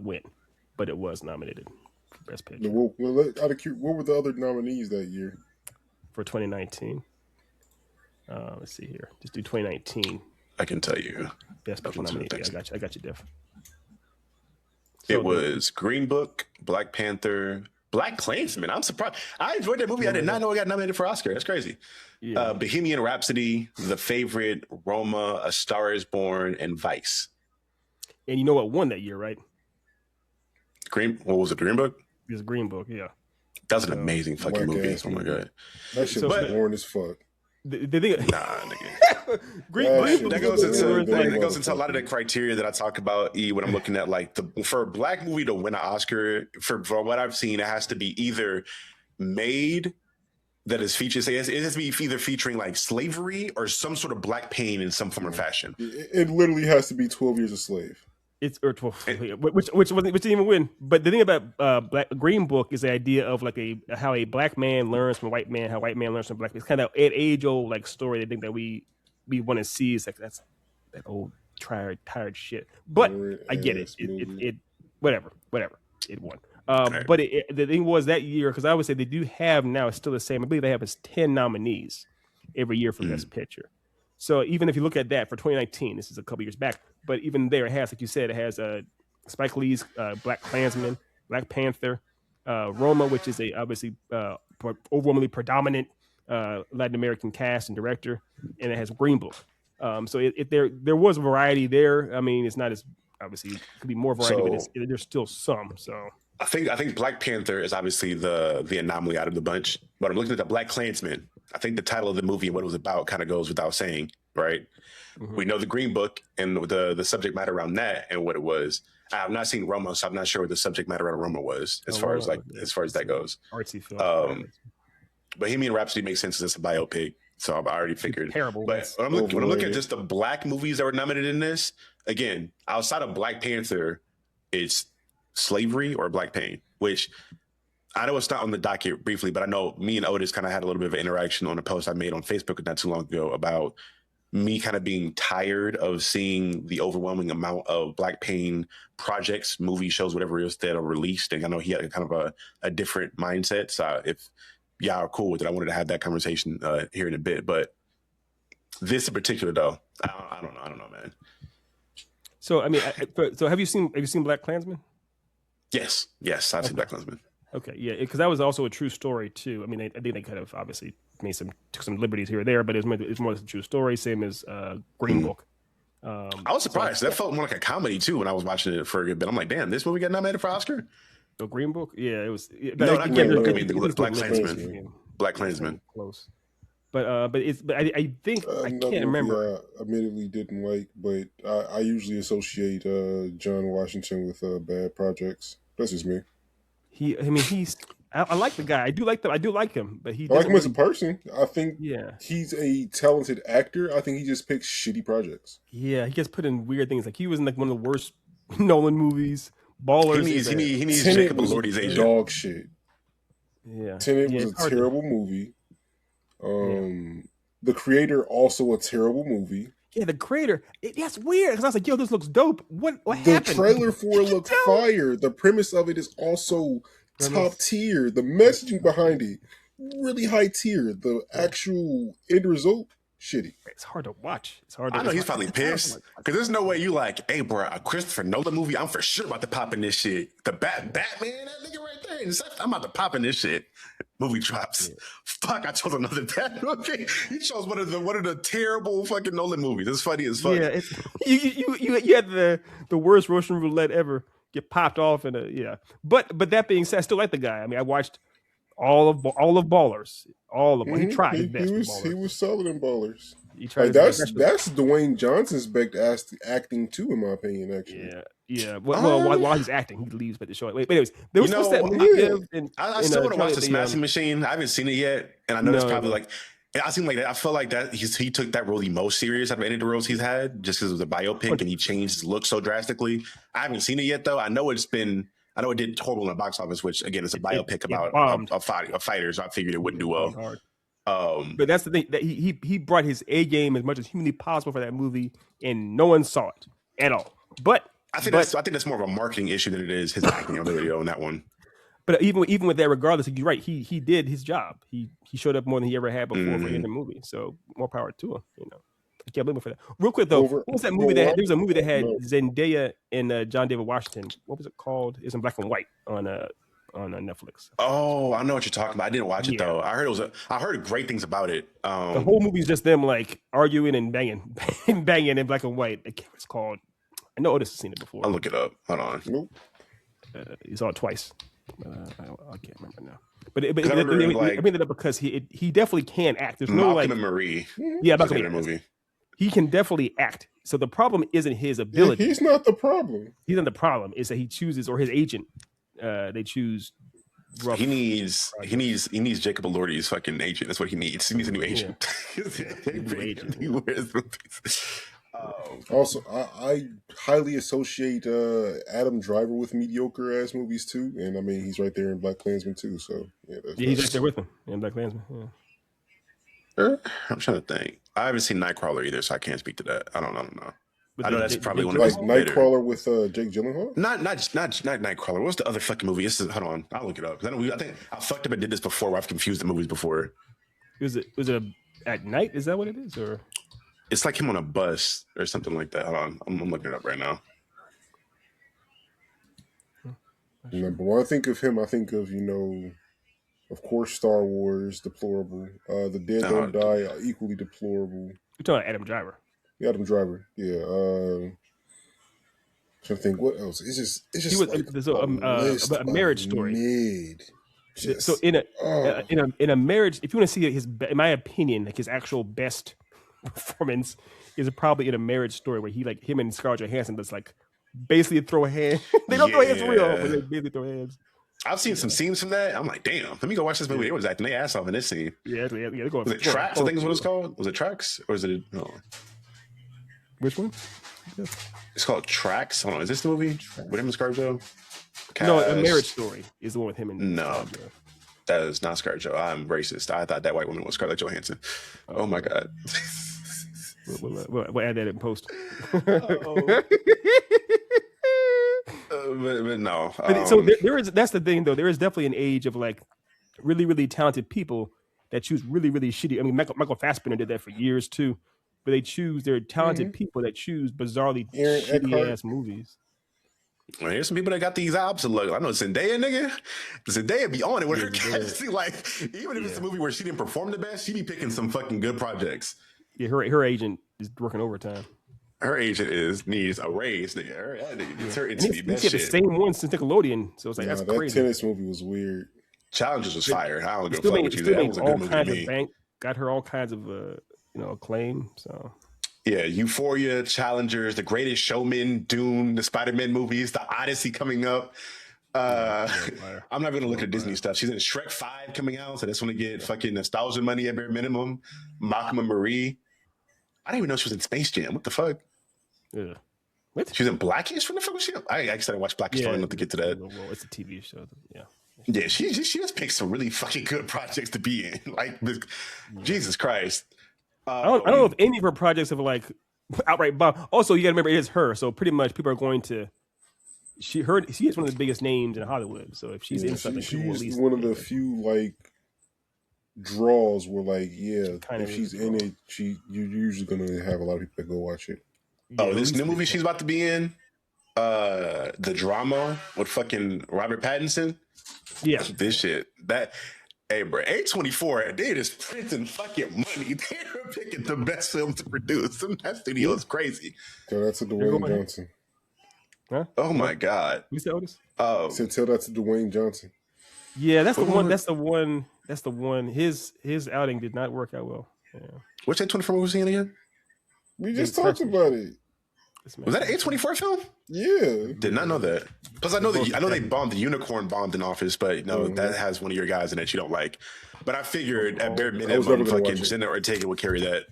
win, but it was nominated for Best Picture. What were the other nominees that year? For 2019. Let's see here. Just do 2019. I can tell you. Best Picture nominated. Yeah, I got you, Def. So it was Green Book, Black Panther, Black Klansman. I'm surprised. I enjoyed that movie. I did not know it got nominated for Oscar. That's crazy. Yeah. Bohemian Rhapsody, The Favorite, Roma, A Star Is Born, and Vice. And you know what won that year, right? What was it? Green Book? It was Green Book, yeah. That was an amazing fucking movie. Oh my god. That shit was boring as fuck. The thing, nigga. That goes into a lot of the criteria that I talk about. When I'm looking at like for a black movie to win an Oscar, for what I've seen, it has to be either made that is featured. It has to be either featuring like slavery or some sort of black pain in some form or fashion. It literally has to be 12 Years a Slave. It's or 12, which didn't even win. But the thing about Green Book is the idea of like how a black man learns from a white man, how a white man learns from black man. It's kind of an age old like story. They think that we want to see. It's like that's that old tired shit. But I get it. It whatever. It won. Right. But the thing was that year, because I would say they do have now, it's still the same. I believe they have 10 nominees every year for Best Picture. So even if you look at that for 2019, this is a couple years back, but even there it has, like you said, it has Spike Lee's Black Klansman, Black Panther, Roma, which is a obviously overwhelmingly predominant Latin American cast and director, and it has Green Book. So there was variety there. I mean, it's not as obviously it could be more variety, but there's still some. So I think Black Panther is obviously the anomaly out of the bunch. But I'm looking at the Black Klansman. I think the title of the movie and what it was about kind of goes without saying, right? Mm-hmm. We know the Green Book and the subject matter around that and what it was. I have not seen Roma, so I'm not sure what the subject matter around Roma was as far as that goes. Artsy film. Bohemian Rhapsody makes sense as it's a biopic, so I already figured. It's terrible. But when I'm looking at just the Black movies that were nominated in this, again, outside of Black Panther, it's Slavery or Black Pain, which I know it's not on the docket briefly, but I know me and Otis kind of had a little bit of an interaction on a post I made on Facebook not too long ago about me kind of being tired of seeing the overwhelming amount of Black Pain projects, movies, shows, whatever it is that are released. And I know he had kind of a different mindset. So if y'all are cool with it, I wanted to have that conversation here in a bit. But this in particular, though, I don't know, man. So I mean, so have you seen Black Klansman? Yes, I've seen Black Klansman. Okay, yeah, because that was also a true story too. I mean, I think they could have obviously took some liberties here or there, but it's more a true story. Same as Green Book. I was surprised. That felt more like a comedy too when I was watching it for a good bit. I'm like, damn, this movie got nominated for Oscar? The Green Book? Yeah, it was. No, not Green Book. I mean, the Black Klansman. Black Klansman. Close. But I think I can't remember. I admittedly didn't like, but I usually associate John Washington with bad projects. That's just me. I like the guy. I do like him, but I like him as a person. I think yeah, he's a talented actor. I think he just picks shitty projects. Yeah, he gets put in weird things. Like he was in like one of the worst Nolan movies. Ballers. He needs Jacob Elordi's agent. Dog shit. Yeah, Tenet was a terrible movie. The Creator, also a terrible movie. Yeah, The Creator. That's weird because I was like, "Yo, this looks dope." What happened? The trailer for it looked fire. The premise of it is also top tier. The messaging behind it, really high tier. The actual end result, shitty. It's hard to watch. I know he's probably pissed because there's no way you like, hey, bro, a Christopher Nolan movie. I'm for sure about to pop in this shit. The Batman, that nigga right there. I'm about to pop in this shit. Movie drops. Yeah. Fuck, I chose another bad movie. He chose one of the terrible fucking Nolan movies. It's funny as fuck. Yeah, you had the worst Russian roulette ever get popped off in a But that being said, I still like the guy. I mean, I watched all of Ballers. All of them. He tried his best. He was solid in Ballers. That's Dwayne Johnson's best acting too, in my opinion. Actually, yeah. While he's acting, he leaves but the show. But anyways, there was that movie. I still want to watch the Smashing Machine. I haven't seen it yet, and I know it's probably like. I seem like that. I felt like that he took that role the most serious out of any of the roles he's had, just because it was a biopic and he changed his look so drastically. I haven't seen it yet though. I know it did horrible in the box office, which again is a biopic about a fighter, so I figured it wouldn't do well. But that's the thing, that he brought his A game as much as humanly possible for that movie, and no one saw it at all. But I think that's more of a marketing issue than it is his acting ability on that one. But even with that, regardless, you're right. He did his job. He showed up more than he ever had before for any movie. So more power to him. I can't blame him for that. Real quick though, what was that movie there was a movie that had Zendaya and John David Washington. What was it called? It's in black and white on Netflix. Oh, I know what you're talking about. I didn't watch it though. I heard great things about it. The whole movie is just them like arguing and banging in black and white. I can't remember what it's called. I know Otis has seen it before. I'll look it up. Hold on. He saw it twice. I can't remember now. But I bring it up because he definitely can act. There's no Malcolm and Marie. Yeah, Malcolm and Marie. He can definitely act. So the problem isn't his ability. He's not the problem. He's not the problem. Is that he chooses, or his agent, they choose. He needs Jacob Elordi's fucking agent. That's what he needs. He needs a new agent. Also, I highly associate Adam Driver with mediocre ass movies too, and I mean he's right there in Black Klansman too. So he's right there with him in Black Klansman. I'm trying to think. I haven't seen Nightcrawler either, so I can't speak to that. I don't know. I know that's probably one of Like his better. Nightcrawler with Jake Gyllenhaal. Not Nightcrawler. What's the other fucking movie? Hold on, I'll look it up. I think I fucked up and did this before. Where I've confused the movies before. Was it at night? Is that what it is, or It's like him on a bus or something like that. Hold on, I'm looking it up right now. No, but when I think of him, I think of of course, Star Wars, deplorable. The Dead Don't Die, equally deplorable. you're talking about Adam Driver? Adam Driver, yeah. Trying to think what else. It's just He was like there's a marriage story. So in a marriage, if you want to see in my opinion, like his actual best performance is probably in a marriage story where him and Scarlett Johansson just like basically throw a hand. They don't throw hands for real, but they basically throw hands. I've seen some scenes from that. I'm like, damn, let me go watch this movie. They was acting their ass off in this scene. Yeah. They're going. Was it Tracks? I think is what it's called. Was it Tracks or is it? No. Which one? Yeah. It's called Tracks. Hold on, is this the movie with him and ScarJo? No, a marriage story is the one with him and no. That is not ScarJo. I'm racist. I thought that white woman was Scarlett Johansson. Oh my god. We'll add that in post. But no. So there is. That's the thing, though. There is definitely an age of like really, really talented people that choose really, really shitty. I mean, Michael Fassbender did that for years too. But they choose. They're talented people that choose bizarrely shitty ass movies. Well, here's some people that got these opposite look. I know Zendaya, nigga. Zendaya be on it with her casting. Like, even if it's a movie where she didn't perform the best, she be picking some fucking good projects. Yeah, her agent is working overtime. Her agent needs a raise, nigga. Her interview. He's the same one since Nickelodeon, so it's like that's that crazy. Tennis movie was weird. Challenges was fire. I don't give a Still fuck with you. That was a good movie to me. Bank, got her all kinds of acclaim. So yeah, Euphoria, Challengers, The Greatest Showman, Dune, the Spider-Man movies, The Odyssey coming up. I'm not gonna look at Disney stuff. She's in Shrek 5 coming out, so that's want to get fucking nostalgia money at bare minimum. Malcolm and Marie. I didn't even know she was in Space Jam. What the fuck? Yeah. What? She was in Blackish? When the fuck was she? I started watching Blackish long enough to get to that. Well, it's a TV show. Yeah. Yeah, she just picked some really fucking good projects to be in. Like, Jesus Christ. I don't know if any of her projects have like outright bomb. Also, you got to remember it is her, so pretty much people are going to. She is one of the biggest names in Hollywood. So if she's in something, she's one of the few like draws where like if she's in it, you're usually gonna have a lot of people that go watch it. Oh, this new movie she's about to be in, The Drama with fucking Robert Pattinson. Yeah, this shit. Hey, bro, A24, they just printing fucking money. They're picking the best films to produce. That studio is crazy. So that's a Dwayne Johnson. Huh? Oh my god. You said Otis? Oh, so tell that to Dwayne Johnson. Yeah, that's the one. That's the one. His outing did not work out well. Yeah. Which A24 movie was he in again? We just talked about it. Was that an A24 film? Yeah. Did not know that. Plus, I know they bombed the Unicorn bombed in Office, but that has one of your guys in it you don't like. But I figured at bare minimum, fucking Jenna Ortega would carry that.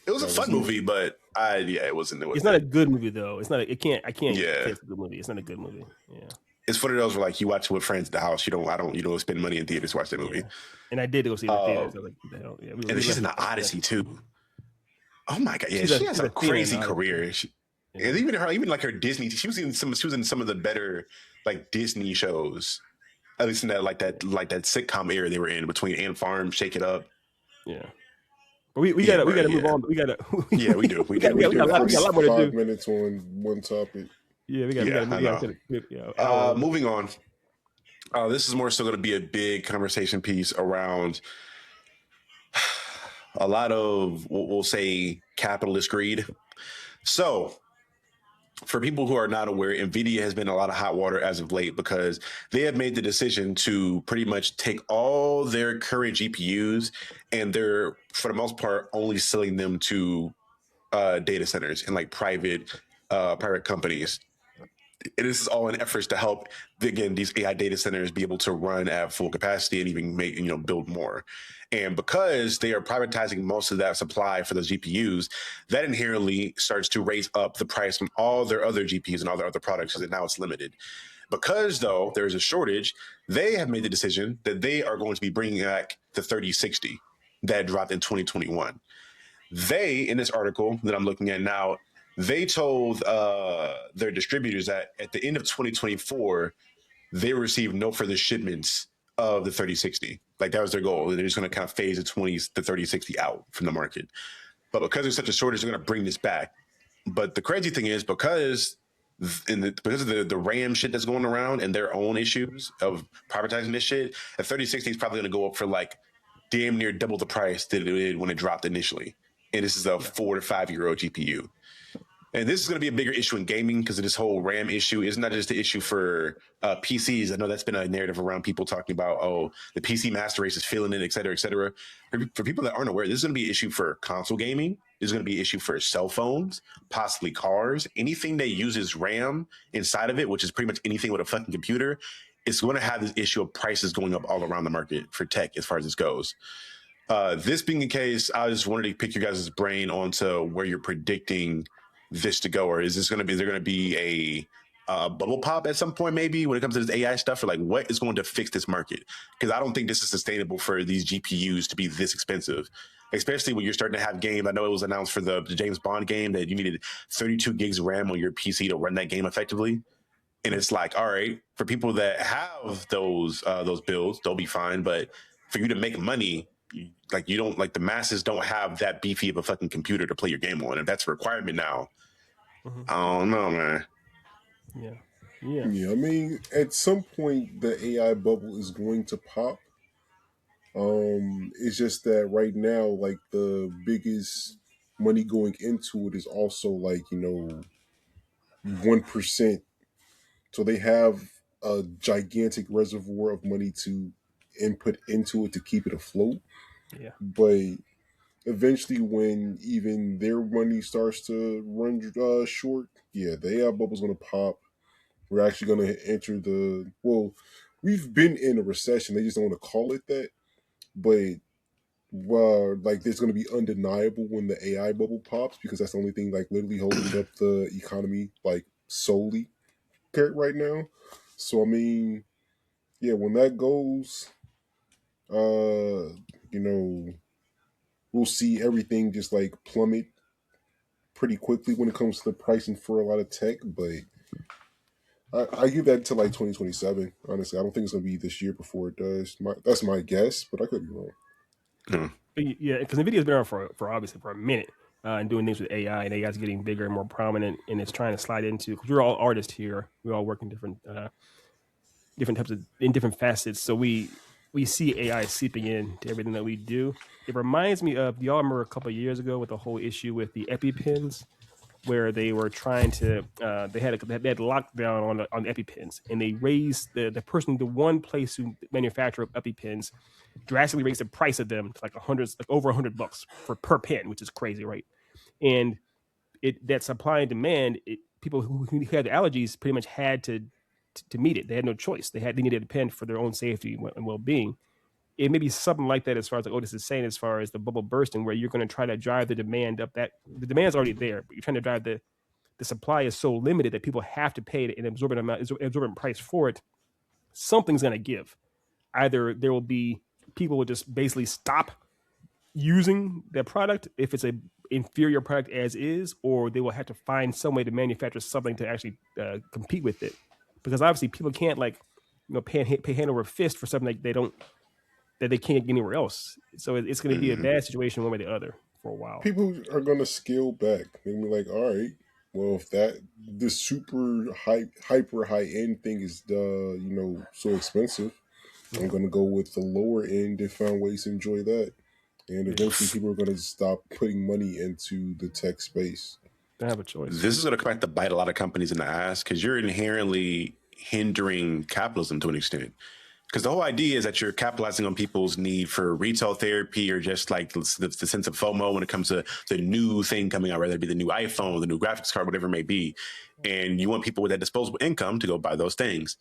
It was a fun movie, but it wasn't. It's not a good movie though. It's not. I can't. Yeah. It's a good movie. It's not a good movie. Yeah. It's one of those where like you watch it with friends at the house. You don't spend money in theaters to watch that movie. Yeah. And I did go see the theaters. I was like, what the hell? Yeah, and then she's in the Odyssey too. Oh my god! Yeah, she has a crazy career. And even like her Disney, she was in some of the better like Disney shows, at least in that sitcom era they were in between Ant Farm, Shake It Up. Yeah, but we gotta move on. We gotta. Yeah, we do. We got a lot more to do. 5 minutes on one topic. Yeah, we got. Moving on. This is more so going to be a big conversation piece around a lot of we'll say capitalist greed. So, for people who are not aware, NVIDIA has been in a lot of hot water as of late because they have made the decision to pretty much take all their current GPUs and they're, for the most part, only selling them to data centers and like private companies. And this is all in efforts to help, again, these AI data centers be able to run at full capacity and even build more. And because they are privatizing most of that supply for those GPUs, that inherently starts to raise up the price on all their other GPUs and all their other products because now it's limited. Because, though, there's a shortage, they have made the decision that they are going to be bringing back the 3060 that dropped in 2021. They, in this article that I'm looking at now, They told their distributors that at the end of 2024, they received no further shipments of the 3060. Like that was their goal. They're just going to kind of phase the 3060 out from the market. But because there's such a shortage, they're going to bring this back. But the crazy thing is because of the RAM shit that's going around and their own issues of privatizing this shit, a 3060 is probably going to go up for like damn near double the price that it did when it dropped initially. And this is a 4 to 5 year old GPU. And this is going to be a bigger issue in gaming because of this whole RAM issue. It's not just an issue for PCs. I know that's been a narrative around people talking about, oh, the PC master race is feeling it, et cetera, et cetera. For people that aren't aware, this is going to be an issue for console gaming. This is going to be an issue for cell phones, possibly cars. Anything that uses RAM inside of it, which is pretty much anything with a fucking computer, it's going to have this issue of prices going up all around the market for tech as far as this goes. This being the case, I just wanted to pick your guys' brain onto where you're predicting this to go, or is this going to be, is there going to be a bubble pop at some point maybe when it comes to this AI stuff, or like what is going to fix this market? Because I don't think this is sustainable for these GPUs to be this expensive, especially when you're starting to have games. I know it was announced for the James Bond game that you needed 32 gigs of RAM on your PC to run that game effectively. And it's like, all right, for people that have those builds, they'll be fine. But for you to make money, you don't, like, the masses don't have that beefy of a fucking computer to play your game on. If that's a requirement now, I don't know, man. Yeah. I mean, at some point, the AI bubble is going to pop. It's just that right now, like, the biggest money going into it is also like 1%. So they have a gigantic reservoir of money to input into it to keep it afloat. Yeah. But eventually, when even their money starts to run short, yeah, the AI bubble's going to pop. We're actually going to enter we've been in a recession. They just don't want to call it that. But like, there's going to be undeniable when the AI bubble pops, because that's the only thing like literally holding up the economy like solely right now. So I mean, yeah, when that goes, we'll see everything just like plummet pretty quickly when it comes to the pricing for a lot of tech. But I give that to like 2027. Honestly, I don't think it's gonna be this year before it does. That's my guess, but I could be wrong. Yeah, because NVIDIA's been around for obviously for a minute and doing things with AI, and AI's getting bigger and more prominent, and it's trying to slide into, because we're all artists here, we all work in different types of, in different facets, so we see AI seeping in to everything that we do. It reminds me of, y'all remember a couple of years ago with the whole issue with the EpiPens, where they were trying to they had lockdown on the EpiPens, and they raised the one place who manufacture EpiPens drastically raised the price of them to like over $100 per pen, which is crazy, right? And that supply and demand, people who had allergies pretty much had to meet it. They had no choice. They needed a pen for their own safety and well-being. It may be something like that as far as like Otis is saying, as far as the bubble bursting, where you're going to try to drive the demand up. That the demand's already there, but you're trying to drive the supply is so limited that people have to pay an absorbent price for it. Something's going to give. Either there will be people will just basically stop using their product if it's a inferior product as is, or they will have to find some way to manufacture something to actually compete with it. Because obviously people can't pay hand over fist for something that they can't get anywhere else. So it's going to be a bad situation one way or the other for a while. People are going to scale back. They're going to be like, all right, well, if the super hyper high end thing is so expensive, I'm going to go with the lower end and find ways to enjoy that. And eventually people are going to stop putting money into the tech space. They have a choice. This is going to come back to bite a lot of companies in the ass, because you're inherently hindering capitalism to an extent. Because the whole idea is that you're capitalizing on people's need for retail therapy, or just like the sense of FOMO when it comes to the new thing coming out, whether it be the new iPhone, the new graphics card, whatever it may be. And you want people with that disposable income to go buy those things.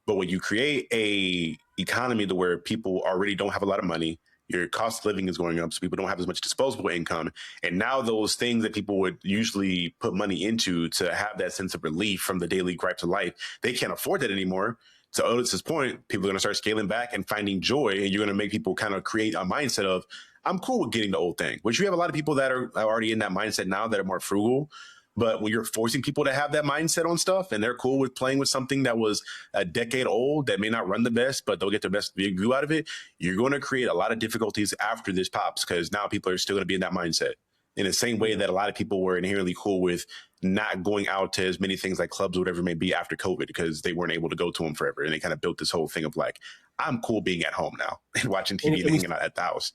But when you create a economy to where people already don't have a lot of money, your cost of living is going up, so people don't have as much disposable income. And now those things that people would usually put money into to have that sense of relief from the daily gripes of life, they can't afford that anymore. To Otis's point, people are going to start scaling back and finding joy, and you're going to make people kind of create a mindset of, I'm cool with getting the old thing, which you have a lot of people that are already in that mindset now that are more frugal. But when you're forcing people to have that mindset on stuff and they're cool with playing with something that was a decade old that may not run the best, but they'll get the best view out of it, you're going to create a lot of difficulties after this pops because now people are still going to be in that mindset. In the same way that a lot of people were inherently cool with not going out to as many things like clubs or whatever it may be after COVID because they weren't able to go to them forever. And they kind of built this whole thing of like, I'm cool being at home now and watching TV and hanging out at the house.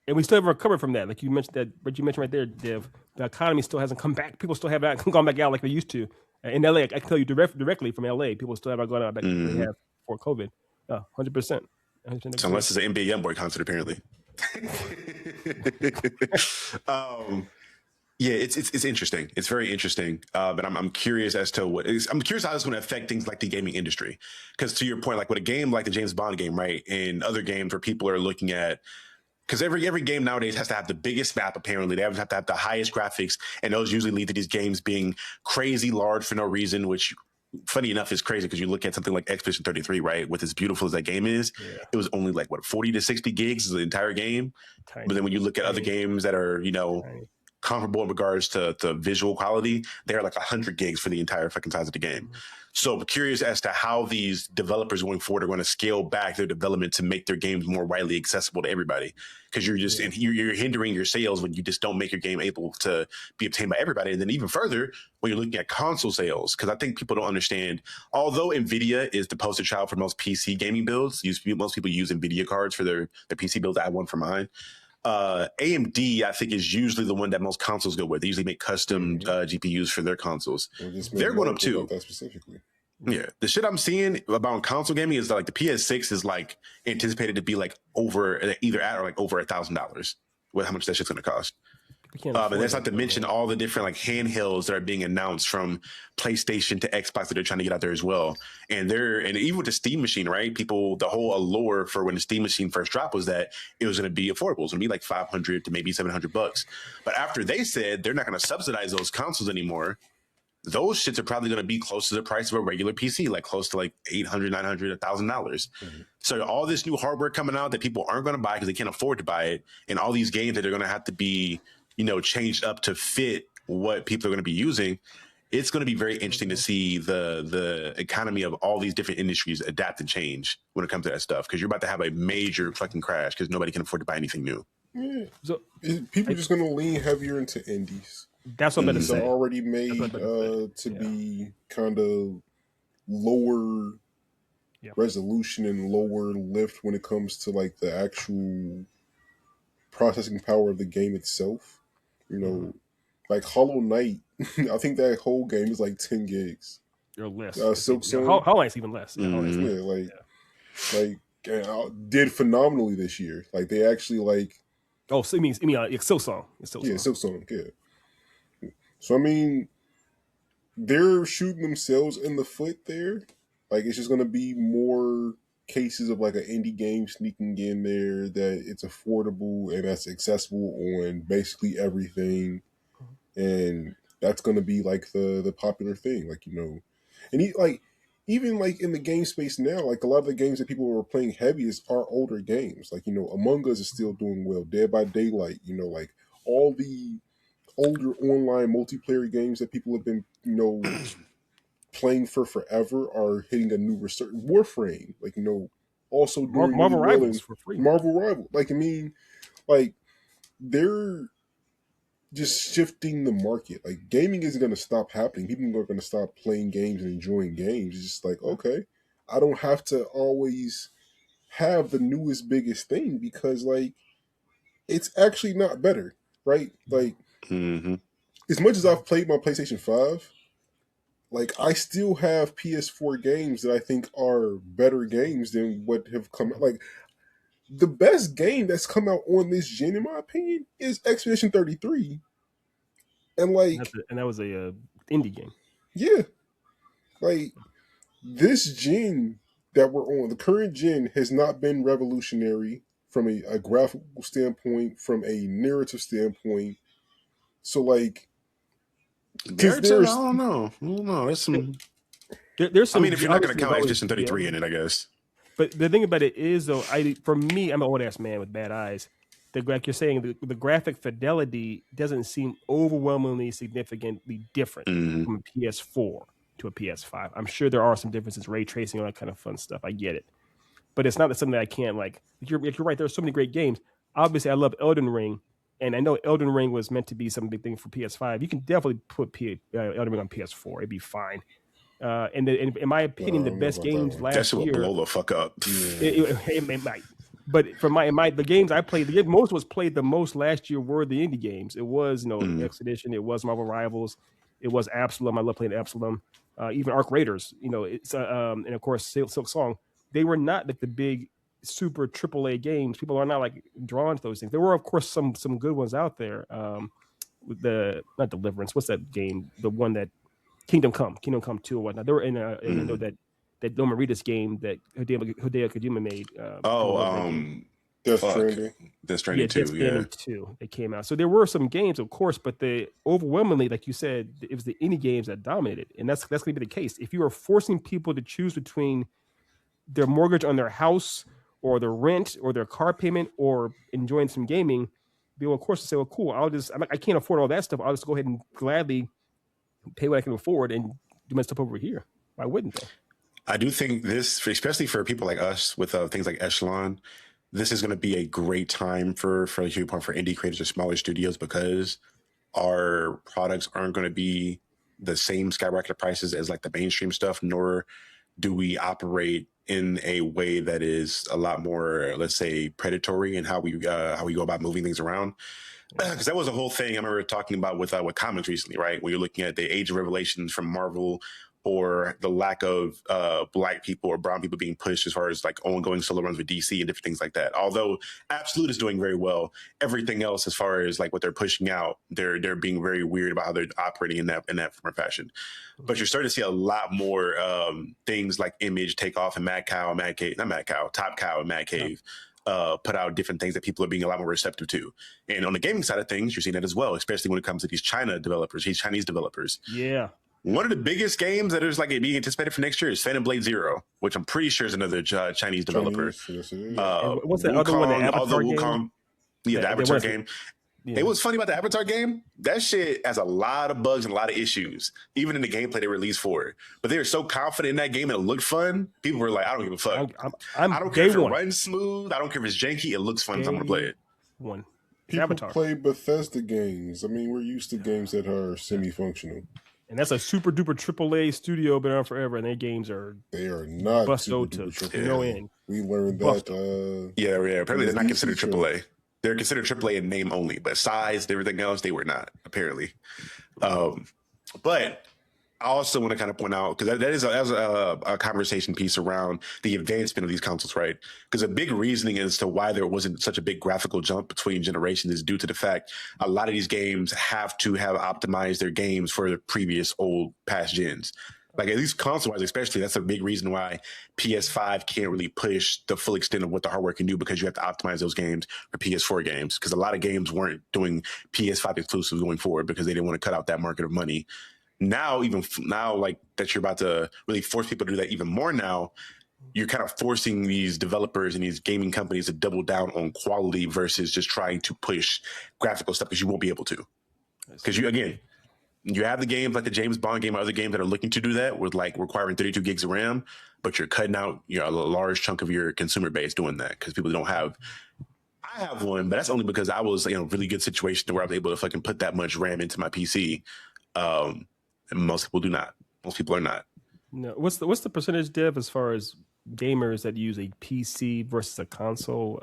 And we still haven't recovered from that. Like you mentioned that, but you mentioned right there, Dev, the economy still hasn't come back. People still have not gone back out like they used to. In LA, I can tell you directly from LA, people still haven't gone out back like they have before COVID. 100%. Unless it's an NBA YoungBoy concert, apparently. Yeah, it's interesting. It's very interesting. But I'm curious as to I'm curious how it's going to affect things like the gaming industry. Because to your point, like with a game like the James Bond game, right, and other games where people are looking at, because every game nowadays has to have the biggest map. Apparently, they have to have the highest graphics, and those usually lead to these games being crazy large for no reason. Which, funny enough, is crazy because you look at something like Expedition 33, right? With as beautiful as that game is, it was only like 40 to 60 gigs the entire game. But then when you look at other games that are comparable in regards to visual quality, they're like 100 gigs for the entire fucking size of the game. So I'm curious as to how these developers going forward are going to scale back their development to make their games more widely accessible to everybody. Because you're just you're hindering your sales when you just don't make your game able to be obtained by everybody. And then even further, when you're looking at console sales, because I think people don't understand, although NVIDIA is the poster child for most PC gaming builds, most people use NVIDIA cards for their PC builds. I have one for mine. AMD, I think, is usually the one that most consoles go with. They usually make custom GPUs for their consoles. They're going up too. That specifically. Yeah, the shit I'm seeing about console gaming is that, like, the PS6 is like anticipated to be like either at or like over $1,000 with how much that shit's going to cost. And that's not to mention all the different like handhelds that are being announced from PlayStation to Xbox that they're trying to get out there as well. And even with the Steam machine, right? The whole allure for when the Steam machine first dropped was that it was going to be affordable. It was going to be like $500 to maybe $700. But after they said they're not going to subsidize those consoles anymore, those shits are probably going to be close to the price of a regular PC, like close to like $800, $900, $1,000. So all this new hardware coming out that people aren't going to buy because they can't afford to buy it, and all these games that are going to have to be changed up to fit what people are going to be using, it's going to be very interesting to see the economy of all these different industries adapt and change when it comes to that stuff, because you're about to have a major fucking crash because nobody can afford to buy anything new. Yeah. So people are just going to lean heavier into indies. That's what I'm going to say. They're already made to be kind of lower resolution and lower lift when it comes to like the actual processing power of the game itself. Like Hollow Knight, I think that whole game is like 10 gigs. Or less. Silksong. Hollow Knight's even less. Did phenomenally this year. Like they actually like. Oh, so you mean Silksong? Silksong. Yeah. So I mean, they're shooting themselves in the foot there. Like it's just gonna be more cases of like an indie game sneaking in there that it's affordable and that's accessible on basically everything, and that's gonna be like the popular thing, and even like in the game space now, like a lot of the games that people are playing heaviest are older games. Like Among Us is still doing well, Dead by Daylight, like all the older online multiplayer games that people have been playing for forever are hitting a new resurgence. Warframe, also doing Marvel really Rivals for free. Marvel Rival, they're just shifting the market. Like gaming isn't going to stop happening. People are going to stop playing games and enjoying games. It's just like, okay, I don't have to always have the newest, biggest thing because it's actually not better, right? As much as I've played my PlayStation 5. I still have PS4 games that I think are better games than what have come out. The best game that's come out on this gen, in my opinion, is Expedition 33. And that was a indie game. Yeah. This gen that we're on, the current gen, has not been revolutionary from a graphical standpoint, from a narrative standpoint. So I don't know. There's some. There's some. I mean, if you're not going to count Expedition 33 in it, I guess. But the thing about it is, though, for me, I'm an old ass man with bad eyes. like you're saying, the graphic fidelity doesn't seem overwhelmingly significantly different from a PS4 to a PS5. I'm sure there are some differences, ray tracing, all that kind of fun stuff. I get it, but it's not something that I can't like. You're right. There's so many great games. Obviously, I love Elden Ring, and I know Elden Ring was meant to be some big thing for PS5. You can definitely put Elden Ring on PS4; it'd be fine. And in my opinion, the best games last year. That will blow the fuck up. It might. But for the games I played, the most last year were the indie games. It was, Expedition, it was Marvel Rivals, it was Absalom. I love playing Absalom. Even Arc Raiders, it's and of course Silk Song. They were not like the big super AAA games. People are not like drawn to those things. There were of course some good ones out there. With not Deliverance. What's that game? The one that Kingdom Come 2 or whatnot. They were in I know that Doma Rita's game that Hideo Kojima made. Death Stranding. Death Stranding 2, yeah. 2. It came out. So there were some games, of course, but overwhelmingly, like you said, it was the indie games that dominated. And that's going to be the case. If you are forcing people to choose between their mortgage on their house or their rent or their car payment or enjoying some gaming, they will, of course, say, well, cool, I can't afford all that stuff. I'll just go ahead and gladly pay what I can afford and do my stuff over here. Why wouldn't they? I do think this, especially for people like us with things like Echelon, this is going to be a great time for indie creators or smaller studios because our products aren't going to be the same skyrocketed prices as like the mainstream stuff, nor do we operate in a way that is a lot more, let's say, predatory in how we go about moving things around. Because that was a whole thing I remember talking about with comics recently, right? When you're looking at the Age of Revelations from Marvel, or the lack of Black people or brown people being pushed as far as like ongoing solo runs with DC and different things like that. Although Absolute is doing very well, everything else as far as like what they're pushing out, they're being very weird about how they're operating in that form of fashion. But you're starting to see a lot more things like Image take off and Top Cow and Mad Cave. Put out different things that people are being a lot more receptive to. And on the gaming side of things, you're seeing that as well, especially when it comes to these Chinese developers. Yeah. One of the biggest games that is like being anticipated for next year is Phantom Blade Zero, which I'm pretty sure is another Chinese developer. Yes, what's that other one? The Avatar game? Yeah, the Avatar game. Yeah. It was funny about the Avatar game. That shit has a lot of bugs and a lot of issues, even in the gameplay they released for it. But they were so confident in that game and it looked fun. People were like, I don't give a fuck. I don't care if it runs smooth. I don't care if it's janky. It looks fun. So I'm going to play it. People Avatar. play Bethesda games. I mean, we're used to games that are semi-functional. And that's a super duper AAA studio, been around forever, and their games they are not busto to no end. We learned that. Yeah. Apparently, they're not considered AAA. They're considered AAA in name only, but size and everything else, they were not, apparently. But I also want to kind of point out, because that is a conversation piece around the advancement of these consoles, right? Because a big reasoning as to why there wasn't such a big graphical jump between generations is due to the fact a lot of these games have to have optimized their games for the previous past gens. Like at least console-wise especially, that's a big reason why PS5 can't really push the full extent of what the hardware can do, because you have to optimize those games for PS4 games, because a lot of games weren't doing PS5 exclusives going forward because they didn't want to cut out that market of money. Now, like that you're about to really force people to do that even more now, you're kind of forcing these developers and these gaming companies to double down on quality versus just trying to push graphical stuff, because you won't be able to. Because you have the games like the James Bond game or other games that are looking to do that with like requiring 32 gigs of RAM, but you're cutting out a large chunk of your consumer base doing that because people don't have. I have one, but that's only because I was in a really good situation where I was able to fucking put that much RAM into my PC. And most people do not. Most people are not. No. What's the percentage, Dev, as far as gamers that use a PC versus a console?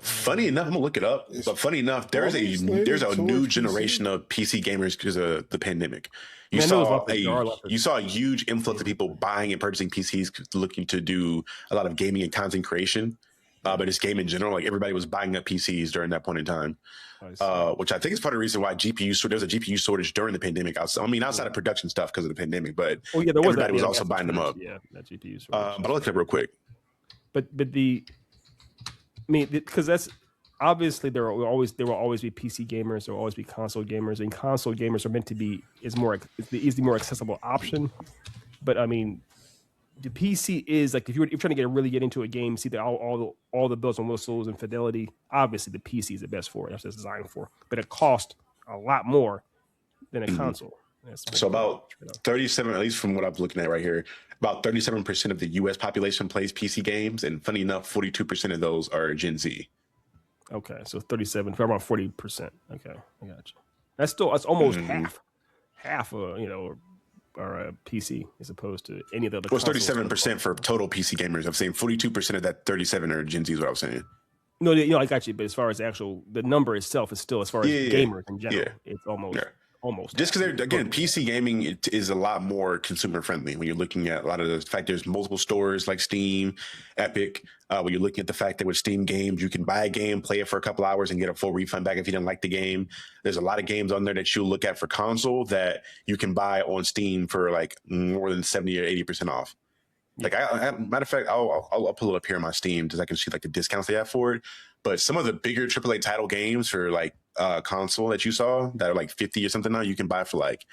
Funny enough, I'm gonna look it up. But funny enough, there's a new generation of PC gamers because of the pandemic. You saw a huge influx of people buying and purchasing PCs looking to do a lot of gaming and content creation. But it's game in general. Like everybody was buying up PCs during that point in time, which I think is part of the reason why there was a GPU shortage during the pandemic. Outside of production stuff because of the pandemic, but everybody was also buying them up. Yeah, that GPU shortage. But I'll look it up real quick. Because that's obviously there will always be PC gamers, there will always be console gamers, and console gamers are meant to be is the more accessible option. But I mean, the PC is like if you're trying to really get into a game, see that all the bells and whistles and fidelity. Obviously, the PC is the best for it. That's what it's designed for, but it costs a lot more than a console. So about 37, at least from what I'm looking at right here, about 37% of the U.S. population plays PC games, and funny enough, 42% of those are Gen Z. Okay, so 37, for around 40%. Okay, I got you. That's almost half or a PC as opposed to any of the other. Well, it's 37% for total PC gamers. I'm saying 42% of that 37 are Gen Z is what I was saying. No, I got you. But as far as the number itself is still, as far as gamers in general, it's almost. Just because again, PC gaming is a lot more consumer friendly when you're looking at a lot of the fact there's multiple stores like Steam, Epic. When you're looking at the fact that with Steam games, you can buy a game, play it for a couple hours, and get a full refund back if you didn't like the game. There's a lot of games on there that you'll look at for console that you can buy on Steam for like more than 70 or 80% off. Like, matter of fact, I'll pull it up here on my Steam because I can see like the discounts they have for it. But some of the bigger AAA title games for like console that you saw that are like 50 or something now, you can buy for like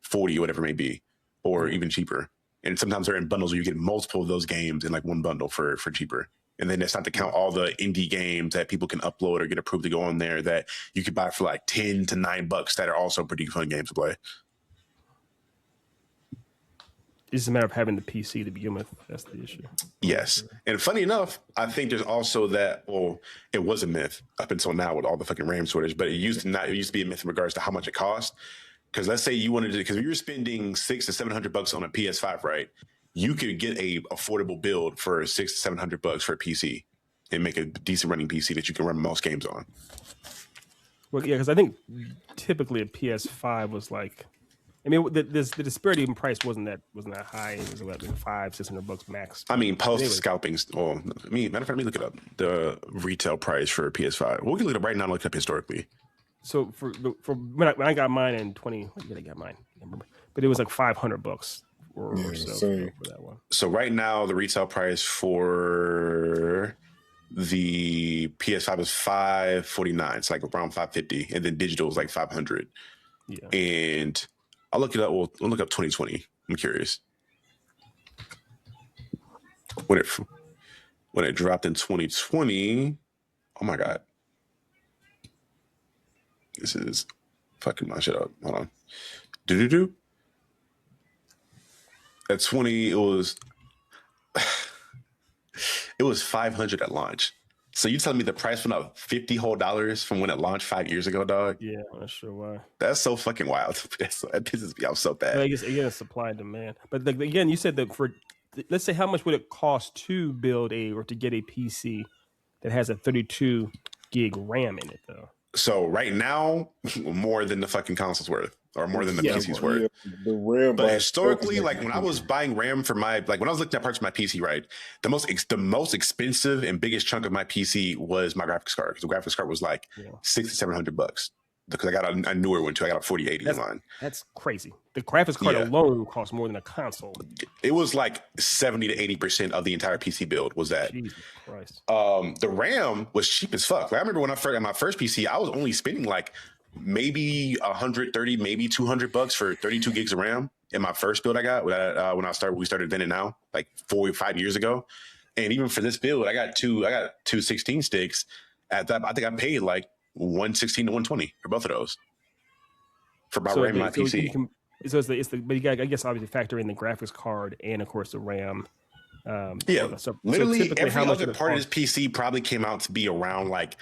40 or whatever it may be, or even cheaper. And sometimes they're in bundles where you get multiple of those games in like one bundle for cheaper. And then that's not to count all the indie games that people can upload or get approved to go on there that you could buy for like $10 to $9 that are also pretty fun games to play. It's a matter of having the PC to begin with. That's the issue. Yes. And funny enough, I think there's also that, well, it was a myth up until now with all the fucking RAM shortage, but it used to be a myth in regards to how much it cost. Because let's say you wanted to, because if you were spending $600 to $700 on a PS5, right? You could get a affordable build for $600 to $700 for a PC and make a decent running PC that you can run most games on. Well, yeah, because I think typically a PS5 was like, I mean, the disparity in price wasn't that high. It was like $500-$600 max. I mean, post scalping. Well, matter of fact, let me look it up. The retail price for a PS5. We can look it up right now and look it up historically. So for when I got mine in 20, when did I get mine? I can't remember, but it was like $500 or so for that one. So right now, the retail price for the PS5 is $549. It's like around $550, and then digital is like $500. Yeah, and I'll look it up. We'll look up 2020. I'm curious. When it dropped in 2020, oh my God. This is fucking my shit up. Hold on. At 20, it was $500 at launch. So you telling me the price went up $50 whole from when it launched 5 years ago, dog? Yeah, I'm not sure why. That's so fucking wild. That pisses me off so bad. I guess again, it's supply and demand. But again, you said that let's say how much would it cost to build or to get a PC that has a 32 gig RAM in it, though? So right now, more than the fucking console's worth, or more than the PC's worth. Yeah, the RAM. But historically, like when I was buying RAM for when I was looking at parts of my PC, right, the most expensive and biggest chunk of my PC was my graphics card, because the graphics card was like $600 to $700. Because I got a newer one too. I got a 4080 in line. That's crazy. The graphics card alone costs more than a console. It was like 70 to 80% of the entire PC build was that. Jesus Christ. The RAM was cheap as fuck. Like, I remember when I first got my first PC, I was only spending like maybe $130, maybe $200 for 32 gigs of RAM in my first build I got when we started Vent now, like 4 or 5 years ago. And even for this build, I got two 16 sticks. At that, I think I paid like 116 to 120 for both of those for my RAM and my PC. But you got, I guess, obviously factor in the graphics card and of course the RAM. Literally every other part of this PC probably came out to be around like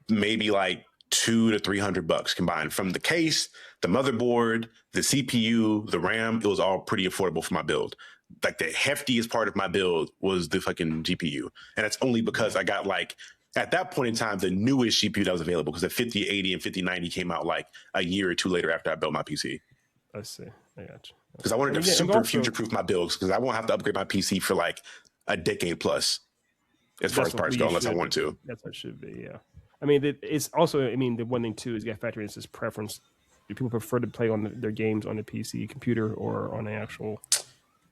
maybe like $200 to $300 combined, from the case, the motherboard, the CPU, the RAM. It was all pretty affordable for my build. Like the heftiest part of my build was the fucking GPU, and that's only because I got like, at that point in time, the newest GPU that was available, because the 5080 and 5090 came out like a year or two later after I built my PC. I see. I got you. Because I wanted to super future-proof my builds, because I won't have to upgrade my PC for like a decade plus, as far as parts go, unless I want to. That's what it should be, yeah. I mean, it's also, I mean, the one thing too is you got to factor in this preference. Do people prefer to play on their games on the PC computer or on an actual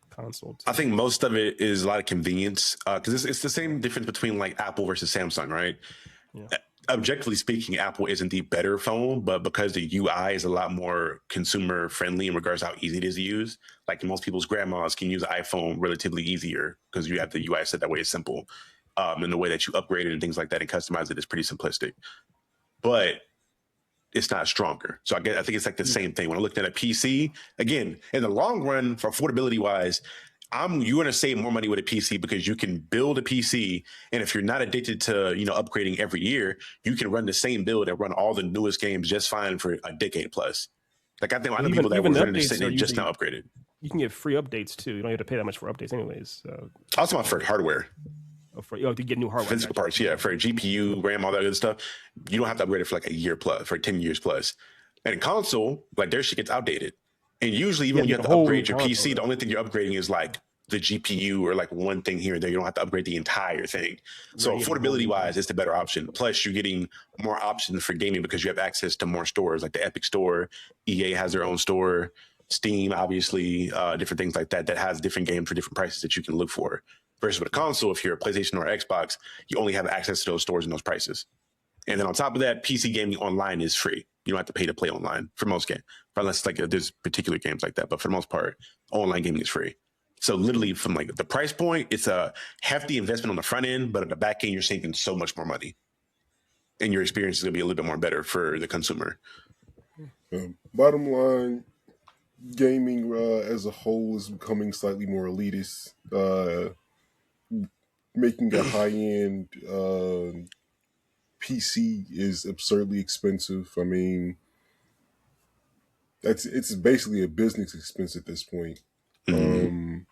console too? I think most of it is a lot of convenience, because it's the same difference between like Apple versus Samsung, right? Yeah. objectively speaking, Apple isn't the better phone, but because the UI is a lot more consumer friendly in regards to how easy it is to use, like most people's grandmas can use iPhone relatively easier because you have the UI set that way. It's simple. And the way that you upgrade it and things like that and customize it is pretty simplistic. But it's not stronger. So I think it's like the same thing. When I looked at a PC, again, in the long run, for affordability wise, you're going to save more money with a PC because you can build a PC, and if you're not addicted to upgrading every year, you can run the same build and run all the newest games just fine for a decade plus. Like I think I know people that were running this and just now upgraded. You can get free updates too. You don't have to pay that much for updates, anyways. Also, for hardware. To get new hardware, physical parts, yeah, for GPU, RAM, all that good stuff. You don't have to upgrade it for like a year plus, for 10 years plus. And in console, like their shit gets outdated. And usually, even when you have to upgrade your PC, the only thing you're upgrading is like the GPU or like one thing here and there. You don't have to upgrade the entire thing. So affordability wise, it's the better option. Plus, you're getting more options for gaming because you have access to more stores, like the Epic Store. EA has their own store. Steam, obviously, different things like that has different games for different prices that you can look for. Versus with a console, if you're a PlayStation or Xbox, you only have access to those stores and those prices. And then on top of that, PC gaming online is free. You don't have to pay to play online for most games, unless like there's particular games like that. But for the most part, online gaming is free. So literally from like the price point, it's a hefty investment on the front end, but at the back end, you're saving so much more money. And your experience is going to be a little bit more better for the consumer. Bottom line, gaming as a whole is becoming slightly more elitist. Making a high-end PC is absurdly expensive. I mean, it's basically a business expense at this point. And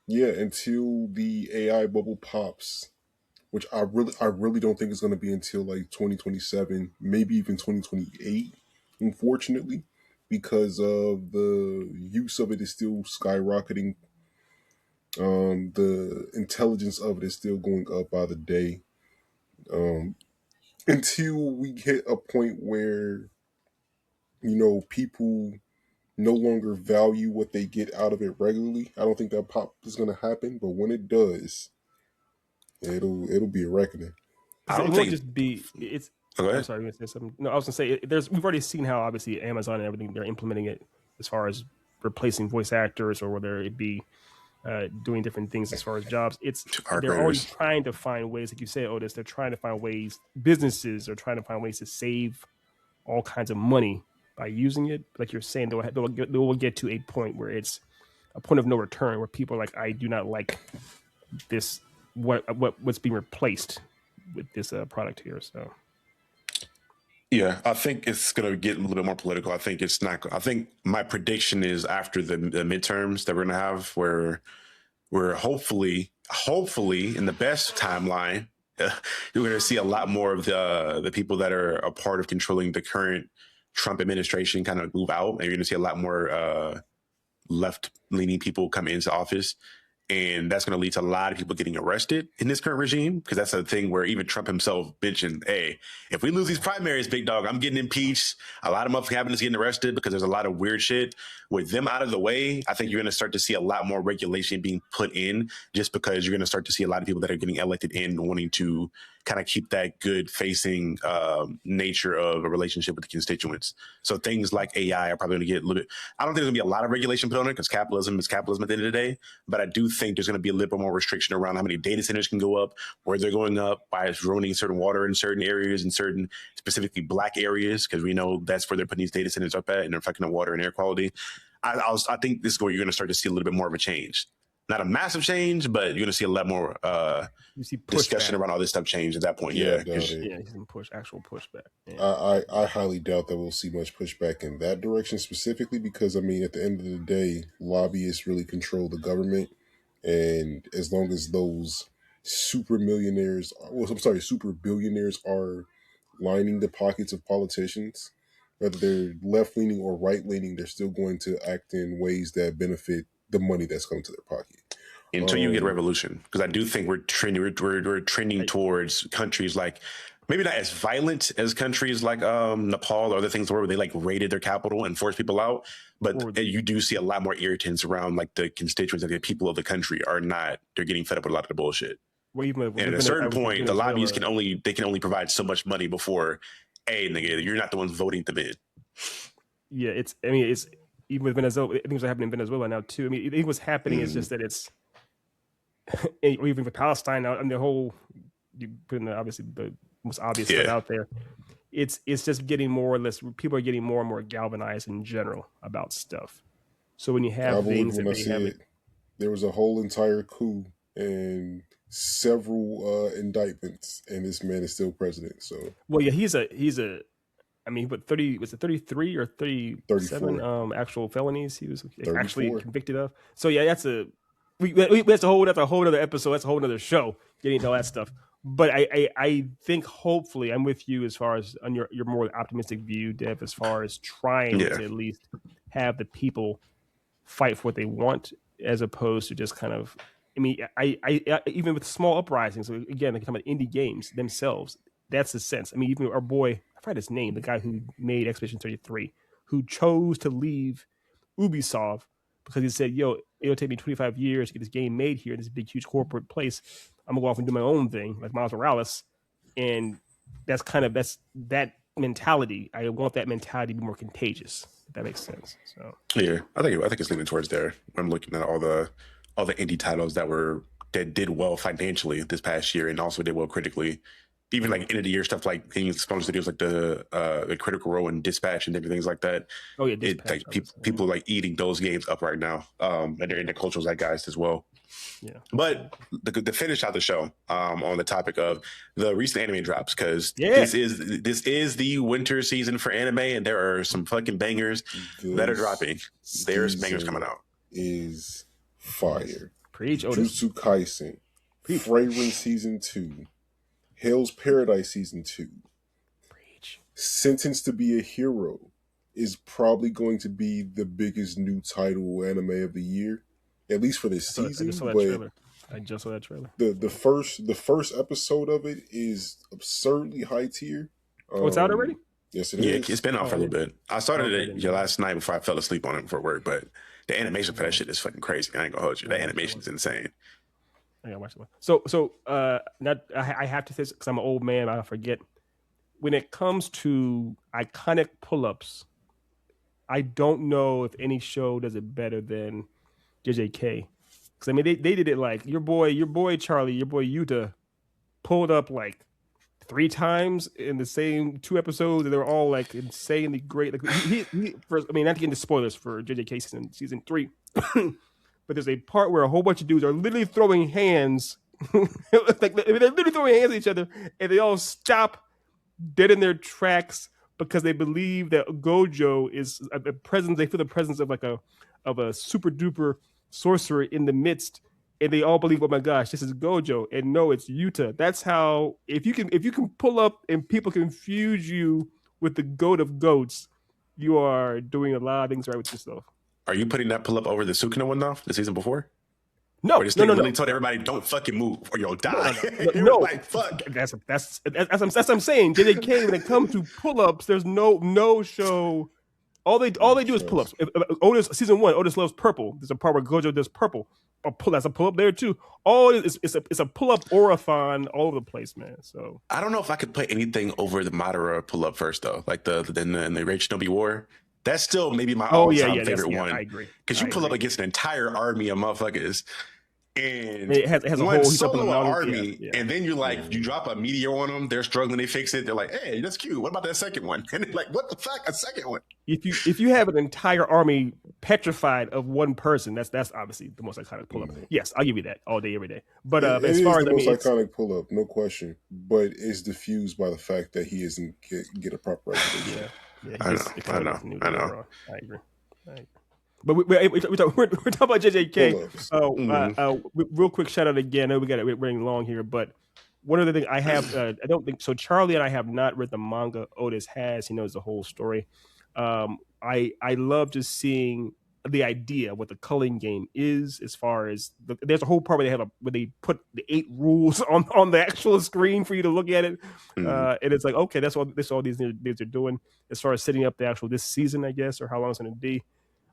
yeah, until the AI bubble pops, which I really don't think is going to be until like 2027, maybe even 2028, unfortunately, because of the use of it is still skyrocketing. The intelligence of it is still going up by the day. Until we hit a point where, people no longer value what they get out of it regularly, I don't think that pop is going to happen. But when it does, it'll be a reckoning. I don't think just be it's. I'm sorry, you gonna say something? No, I was gonna say we've already seen how obviously Amazon and everything they're implementing it as far as replacing voice actors or whether it be doing different things as far as jobs. They're always trying to find ways, like you say, Otis. They're trying to find ways. Businesses are trying to find ways to save all kinds of money by using it. Like you're saying, they will get to a point where it's a point of no return, where people are like, I do not like this. What's being replaced with this product here? So. Yeah, I think it's going to get a little bit more political. I think it's not. I think my prediction is after the midterms that we're going to have, where we're hopefully in the best timeline, you're going to see a lot more of the people that are a part of controlling the current Trump administration kind of move out, and you're going to see a lot more left-leaning people come into office. And that's going to lead to a lot of people getting arrested in this current regime, because that's a thing where even Trump himself mentioned, hey, if we lose these primaries, big dog, I'm getting impeached. A lot of motherfucking cabinets getting arrested because there's a lot of weird shit. With them out of the way, I think you're going to start to see a lot more regulation being put in, just because you're going to start to see a lot of people that are getting elected in wanting to kind of keep that good facing nature of a relationship with the constituents. So things like AI are probably going to get a little bit, I don't think there's going to be a lot of regulation put on it because capitalism is capitalism at the end of the day. But I do think there's going to be a little bit more restriction around how many data centers can go up, where they're going up, by ruining certain water in certain areas, in certain specifically black areas, because we know that's where they're putting these data centers up at, and they're affecting the water and air quality. I think this is where you're going to start to see a little bit more of a change. Not a massive change, but you're going to see a lot more discussion around all this stuff change at that point. Yeah, actual pushback. Yeah. I highly doubt that we'll see much pushback in that direction specifically, because I mean, at the end of the day, lobbyists really control the government, and as long as those super billionaires are lining the pockets of politicians, whether they're left leaning or right leaning, they're still going to act in ways that benefit the money that's coming to their pocket. Until you get a revolution, because I do think we're trending towards countries like, maybe not as violent as countries like Nepal or other things where they like raided their capital and forced people out, but you do see a lot more irritants around like the constituents, like the people of the country they're getting fed up with a lot of the bullshit. Well, even And at a certain point, the lobbies can only provide so much money before, nigga, you're not the ones voting them in. Yeah, it's even with Venezuela. Things are happening in Venezuela now too. I mean, I think what's happening is just that it's, or even with Palestine now, and the whole, you put in obviously the most obvious stuff out there. It's just getting more or less. People are getting more and more galvanized in general about stuff. So when you have things that they have, there was a whole entire coup and several indictments, and this man is still president. So well, yeah, he's a. I mean, but 33 or 37 actual felonies he was 34. Actually convicted of. So yeah, that's a that's a whole other episode. That's a whole other show getting into all that stuff. But I think hopefully I'm with you as far as on your more optimistic view, Dev, as far as trying to at least have the people fight for what they want, as opposed to just kind of. I mean, I even with small uprisings. So again, like talking about indie games themselves, that's the sense. I mean, even our boy, I forgot his name, the guy who made Expedition 33, who chose to leave Ubisoft because he said, "Yo, it'll take me 25 years to get this game made here in this big, huge corporate place. I'm gonna go off and do my own thing, like Miles Morales." And that's that mentality. I want that mentality to be more contagious. If that makes sense. So yeah, I think it's leaning towards there. I'm looking at all the indie titles that did well financially this past year and also did well critically. Even like end of the year stuff like smaller studios like the Critical Role and Dispatch and different things like that. Oh yeah, Dispatch, people like eating those games up right now, and they're in the cultural zeitgeist as well. Yeah, but to finish out the show on the topic of the recent anime drops, because this is the winter season for anime, and there are some fucking bangers that are dropping. There's bangers coming out. Is fire. Preach, Otis. Jujutsu Kaisen, Fragrance Season 2. Hell's Paradise Season 2. Preach. Sentenced to be a Hero is probably going to be the biggest new title anime of the year, at least for this season. I just saw that trailer. The first episode of it is absurdly high tier. It's out already? Yes, it is. Yeah, it's been out for a little bit. I started it last night before I fell asleep on it before work, but the animation for that shit is fucking crazy. I ain't gonna hold you. The animation is insane. I gotta watch that one. So I have to say, because I'm an old man, I forget. When it comes to iconic pull-ups, I don't know if any show does it better than JJK. Because I mean, they did it like your boy Charlie, your boy Yuta pulled up like 3 times in the same 2 episodes, and they were all like insanely great. Like he first, I mean, not to get into spoilers for JJK season 3. But there's a part where a whole bunch of dudes are literally throwing hands, like they're literally throwing hands at each other, and they all stop dead in their tracks because they believe that Gojo is a presence. They feel the presence of a super duper sorcerer in the midst, and they all believe, oh my gosh, this is Gojo, and no, it's Yuta. That's how if you can pull up and people confuse you with the goat of goats, you are doing a lot of things right with yourself. Are you putting that pull up over the Sukuna one though? The season before? No, or this thing really told everybody don't fucking move or you'll die. No. Like, fuck. That's what I'm saying. JJK, when it comes to pull ups, there's no show. All they do is pull ups. Otis season 1, Otis loves purple. There's a part where Gojo does purple. That's a pull up there too. All it is it's a pull up orathon all over the place, man. So I don't know if I could put anything over the Madara pull up first though, like the Great Shinobi War. That's still maybe my all-time favorite one. I agree. Because you pull up against an entire army of motherfuckers, and it has a whole solo army, and then you you drop a meteor on them. They're struggling. They fix it. They're like, "Hey, that's cute. What about that second one?" And they're like, "What the fuck? A second one?" If you have an entire army petrified of one person, that's obviously the most iconic pull up. Yes, I'll give you that all day, every day. But as far as the most iconic pull up, no question. But it's diffused by the fact that he isn't get a proper reputation. Yeah, I know. I agree. But we're talking about JJK. Real quick shout out again. I know we're running long here, but one other thing I have, I don't think so. Charlie and I have not read the manga. Otis has. He knows the whole story. I love just seeing the idea what the culling game is, as far as there's a whole part where they put the 8 rules on the actual screen for you to look at it, and it's like, okay, that's all these dudes are doing as far as setting up the actual this season, I guess, or how long it's going to be.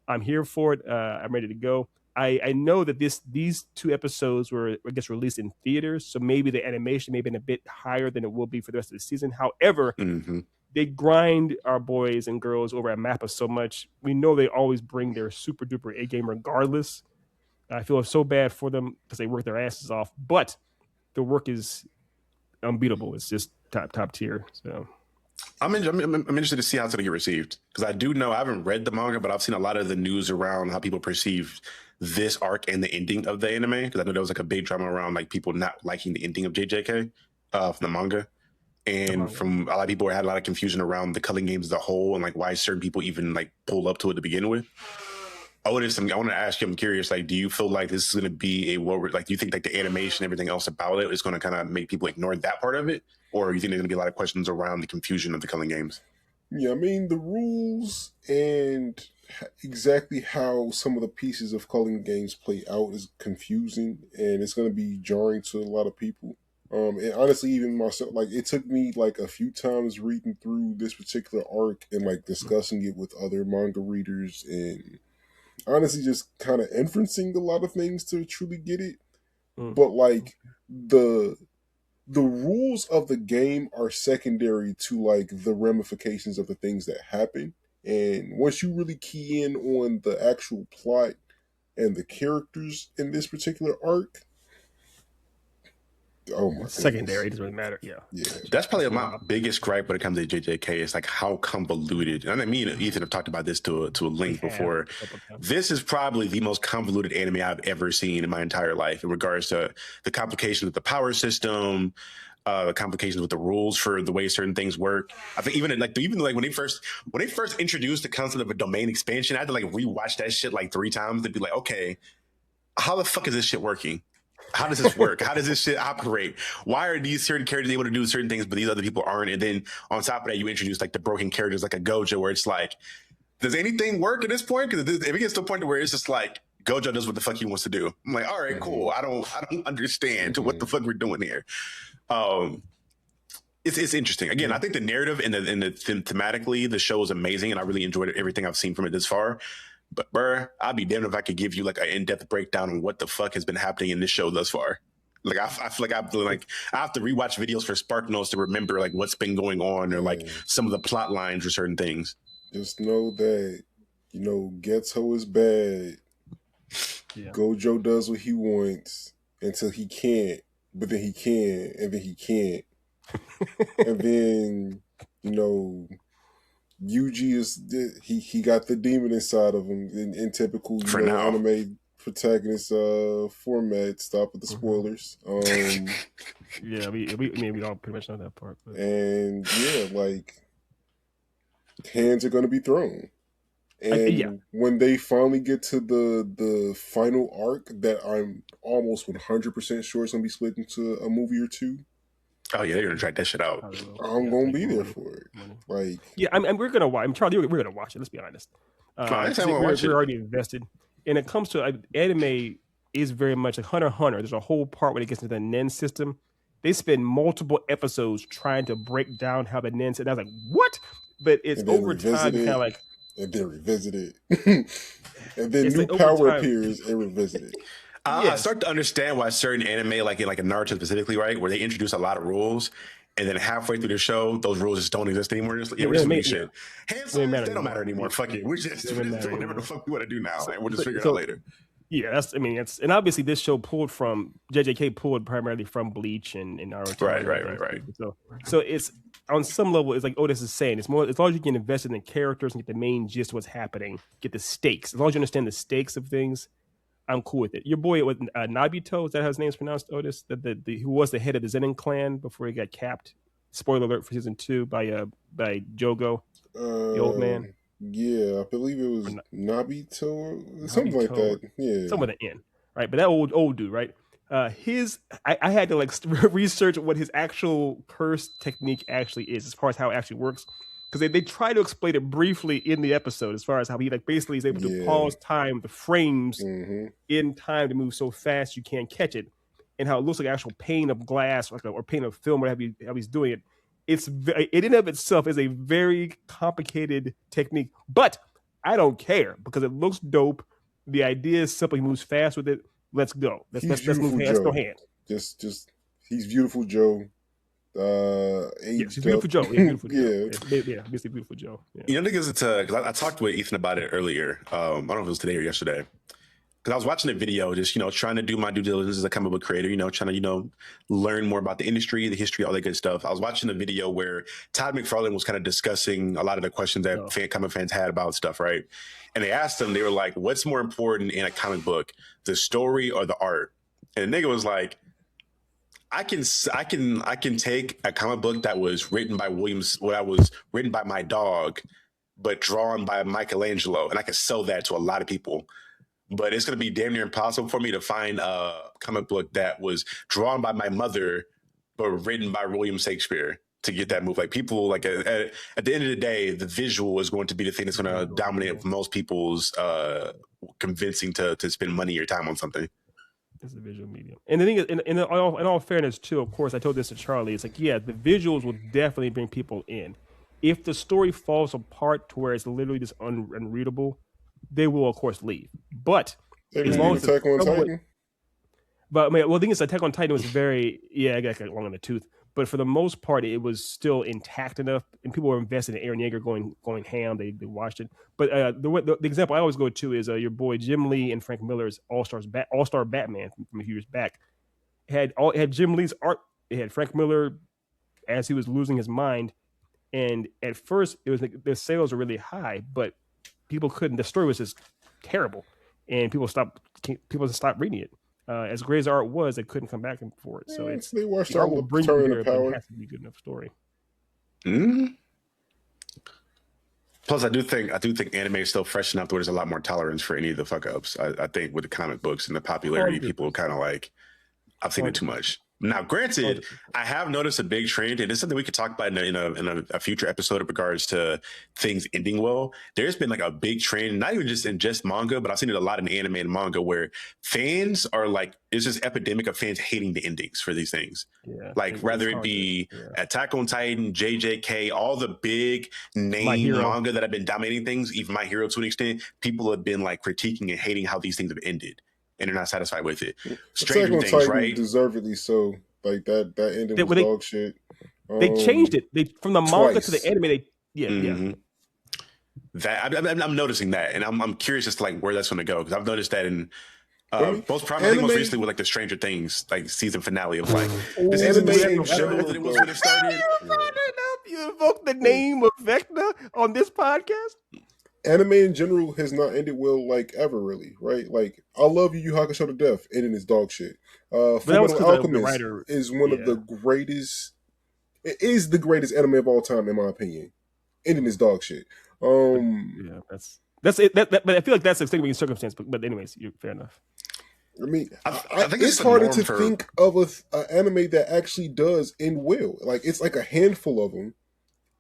I'm here for it. I'm ready to go. I know that these 2 episodes were, I guess, released in theaters, so maybe the animation may have been a bit higher than it will be for the rest of the season. However, they grind our boys and girls over at Mappa so much. We know they always bring their super duper A game regardless. I feel so bad for them because they work their asses off, but the work is unbeatable. It's just top tier. So I'm interested to see how it's going to get received, because I do know I haven't read the manga, but I've seen a lot of the news around how people perceive this arc and the ending of the anime, because I know there was like a big drama around like people not liking the ending of JJK from the manga. And from a lot of people had a lot of confusion around the Culling Games as a whole and like why certain people even like pull up to it to begin with. I want to ask you, I'm curious, like, do you feel like this is going to be do you think like the animation, everything else about it is going to kind of make people ignore that part of it? Or you think there's going to be a lot of questions around the confusion of the Culling Games? Yeah, I mean, the rules and exactly how some of the pieces of Culling Games play out is confusing, and it's going to be jarring to a lot of people. And honestly, even myself, like, it took me like a few times reading through this particular arc and like discussing it with other manga readers, and honestly just kind of inferencing a lot of things to truly get it. But like the rules of the game are secondary to like the ramifications of the things that happen. And once you really key in on the actual plot and the characters in this particular arc, oh my secondary, it goodness. doesn't really matter. Yeah. That's probably my biggest gripe when it comes to JJK. It's like how convoluted. And I mean, Ethan have talked about this to a length before. This is probably the most convoluted anime I've ever seen in my entire life in regards to the complications of the power system, the complications with the rules for the way certain things work. I think even when they first introduced the concept of a domain expansion, I had to like rewatch that shit like 3 times to be like, okay, how the fuck is this shit working? How does this work? How does this shit operate? Why are these certain characters able to do certain things, but these other people aren't? And then on top of that, you introduce like the broken characters like a Gojo, where it's like, does anything work at this point? Because if it gets to a point where it's just like Gojo does what the fuck he wants to do, I'm like, all right, cool. I don't understand what the fuck we're doing here. It's interesting. Again, I think the narrative and the thematically, the show is amazing, and I really enjoyed everything I've seen from it this far. But bruh, I'd be damned if I could give you like an in-depth breakdown on what the fuck has been happening in this show thus far. Like I feel like I have to rewatch videos for Spark Notes to remember like what's been going on or like some of the plot lines or certain things. Just know that, Geto is bad. Yeah. Gojo does what he wants until he can't, but then he can, and then he can't. And then, Yuji he got the demon inside of him in typical anime protagonist format. Stop with the spoilers. Yeah, we all pretty much know that part. But. And yeah, like hands are going to be thrown. And when they finally get to the final arc that I'm almost 100% sure is going to be split into a movie or 2. Oh yeah, they're gonna drag that shit out. I'm gonna be there for it. Like, and we're gonna watch. Charlie, we're gonna watch it. Let's be honest. We're already invested. And it comes to anime is very much like Hunter x Hunter. There's a whole part when it gets into the Nen system. They spend multiple episodes trying to break down how the Nen system. I was like, what? But it's over time, kind of like, and then revisit it, and then new power appears and revisit it. I start to understand why certain anime, like in Naruto specifically, right, where they introduce a lot of rules, and then halfway through the show, those rules just don't exist anymore. We're just making shit. Hands they don't matter anymore. Fuck it, we're just doing whatever the fuck we want to do now, and we'll just figure it out later. Yeah, and obviously this show pulled from JJK primarily from Bleach and Naruto. Right. So it's on some level, it's like Otis is saying, it's more as long as you can invest in the characters and get the main gist of what's happening, get the stakes. As long as you understand the stakes of things, I'm cool with it. Your boy with Nabito, is that how his name's pronounced, Otis? Who was the head of the Zenin clan before he got capped. Spoiler alert for season 2 by Jogo, the old man. Yeah, I believe it was Nabito, something like that. Yeah, something with an N, right? But that old dude, right? I had to like research what his actual curse technique actually is, as far as how it actually works. Because they try to explain it briefly in the episode, as far as how he like basically is able to pause time, the frames in time to move so fast you can't catch it, and how it looks like actual pane of glass or pane of film, or how he's doing it. It in and of itself is a very complicated technique, but I don't care because it looks dope. The idea is simple. He moves fast with it. Let's go. Let's move. Let's go hand. Just he's beautiful Joe. Yes, he's beautiful Joe. Yeah, beautiful Yeah. Joe. Yeah, basically beautiful Joe. Yeah. You know, because it's because I talked with Ethan about it earlier. I don't know if it was today or yesterday. Because I was watching a video, just trying to do my due diligence as a comic book creator. Trying to learn more about the industry, the history, all that good stuff. I was watching a video where Todd McFarlane was kind of discussing a lot of the questions that comic fans had about stuff, right? And they asked him, they were like, "What's more important in a comic book, the story or the art?" And the nigga was like, I can take a comic book that was written by written by my dog, but drawn by Michelangelo, and I can sell that to a lot of people. But it's going to be damn near impossible for me to find a comic book that was drawn by my mother, but written by William Shakespeare to get that move. Like people, like at the end of the day, the visual is going to be the thing that's going to dominate most people's convincing to spend money or time on something. It's the visual medium. And the thing is, in all fairness, too, of course, I told this to Charlie. It's like, yeah, the visuals will definitely bring people in. If the story falls apart to where it's literally just unreadable, they will, of course, leave. But as long as Attack on Titan. But I mean, well, the thing is, Attack on Titan was I got long in the tooth. But for the most part, it was still intact enough, and people were invested in Aaron Yeager going ham. They watched it. But the example I always go to is your boy Jim Lee and Frank Miller's All-Star Batman from a few years back. It had Jim Lee's art. It had Frank Miller as he was losing his mind, and at first it was like the sales were really high, but people couldn't. The story was just terrible, and people stopped reading it. As great as art was, they couldn't come back for it. So they watched the art all will the bring Turn you there, of but Power. it has to be a good enough story. Mm-hmm. Plus, I do think anime is still fresh enough where there's a lot more tolerance for any of the fuck ups. I think with the comic books and the popularity, 100%. people kind of like, I've seen it too much. Now, granted, 100%. I have noticed a big trend, and it's something we could talk about in a future episode in regards to things ending well. There's been like a big trend, not even just in just manga, but I've seen it a lot in anime and manga where fans are like, it's this epidemic of fans hating the endings for these things. Yeah, like whether it be Attack on Titan, JJK, all the big name manga that have been dominating things, even My Hero to an extent, people have been like critiquing and hating how these things have ended. And they're not satisfied with it. Stranger Things, Titan, right? Deservedly so. Like that ending was dog shit. They changed it. From the manga to the anime. I'm noticing that, and I'm curious as to like where that's going to go, because I've noticed that in most recently with like the Stranger Things like season finale of like this isn't the same show that it was when it started. You invoked the name of Vecna on this podcast. Anime in general has not ended well, like ever, really, right? Like, I love Yu Yu Hakusho to death, ending is dog shit. Fullmetal Alchemist is one of the greatest. It is the greatest anime of all time, in my opinion. Ending is dog shit. That's it. But I feel like that's extenuating circumstance. But anyways, you're fair enough. I mean, I think it's harder to think of an anime that actually does end well. Like, it's like a handful of them.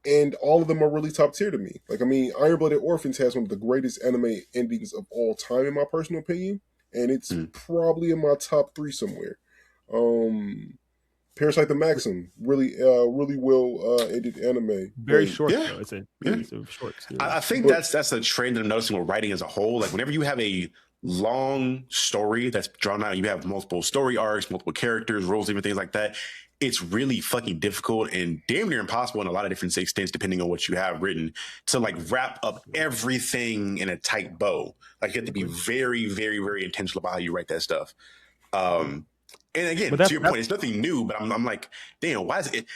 And all of them are really top tier to me. Like, I mean, Iron Blooded Orphans has one of the greatest anime endings of all time, in my personal opinion. And it's probably in my top 3 somewhere. Parasite the Maxim, really well ended anime. Very short, though. It's a short series. I think that's a trend that I'm noticing with writing as a whole. Like, whenever you have a long story that's drawn out, you have multiple story arcs, multiple characters, roles, even things like that. It's really fucking difficult and damn near impossible in a lot of different extents, depending on what you have written, to like wrap up everything in a tight bow. Like, you have to be very, very, very intentional about how you write that stuff. And again, to your point, it's nothing new, but I'm like, damn, why is it?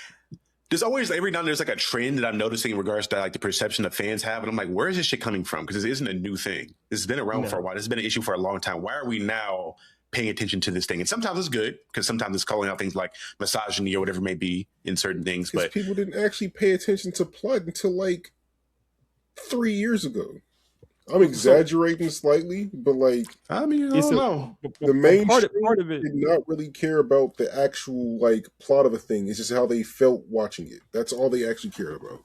There's always every now and then there's like a trend that I'm noticing in regards to like the perception that fans have, and I'm like, where is this shit coming from? Because this isn't a new thing. This has been around for a while. This has been an issue for a long time. Why are we now paying attention to this thing? And sometimes it's good, because sometimes it's calling out things like misogyny or whatever it may be in certain things. But people didn't actually pay attention to plot until like 3 years ago. I'm exaggerating slightly, but like, I mean, I don't know. The main part of it did not really care about the actual like plot of a thing. It's just how they felt watching it. That's all they actually cared about.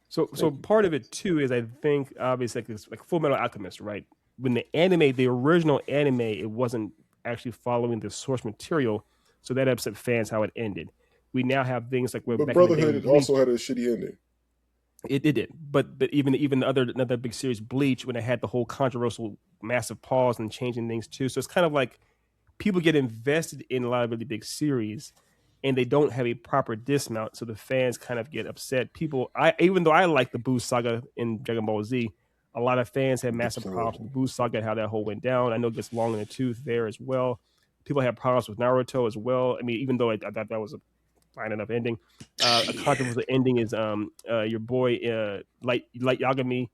So part of it too is, I think, obviously, like Fullmetal Alchemist, right? When the original anime, it wasn't actually following the source material, so that upset fans how it ended. We now have things like But Brotherhood also had a shitty ending. It did, but even another big series, Bleach, when it had the whole controversial massive pause and changing things too. So it's kind of like people get invested in a lot of really big series, and they don't have a proper dismount, so the fans kind of get upset. Even though I like the Boo saga in Dragon Ball Z, a lot of fans had massive problems with the Boo saga and how that whole went down. I know it gets long in the tooth there as well. People have problems with Naruto as well. I mean, even though I thought that was a fine enough ending. A controversial ending is your boy Light Yagami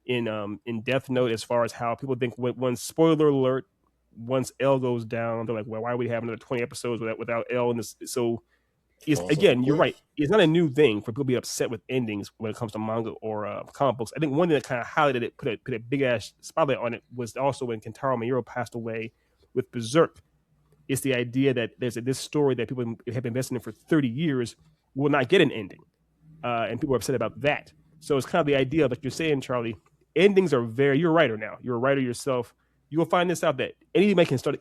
in Death Note, as far as how people think when spoiler alert, once L goes down, they're like, well, why would we have another 20 episodes without L in this? So it's, again, you're right. It's not a new thing for people to be upset with endings when it comes to manga or comic books. I think one thing that kind of highlighted it, put a big ass spotlight on it, was also when Kentaro Miura passed away with Berserk. It's the idea that there's this story that people have been invested in for 30 years will not get an ending. And people are upset about that. So it's kind of the idea of, like you're saying, Charlie, endings are you're a writer now. You're a writer yourself. You will find this out that anybody can start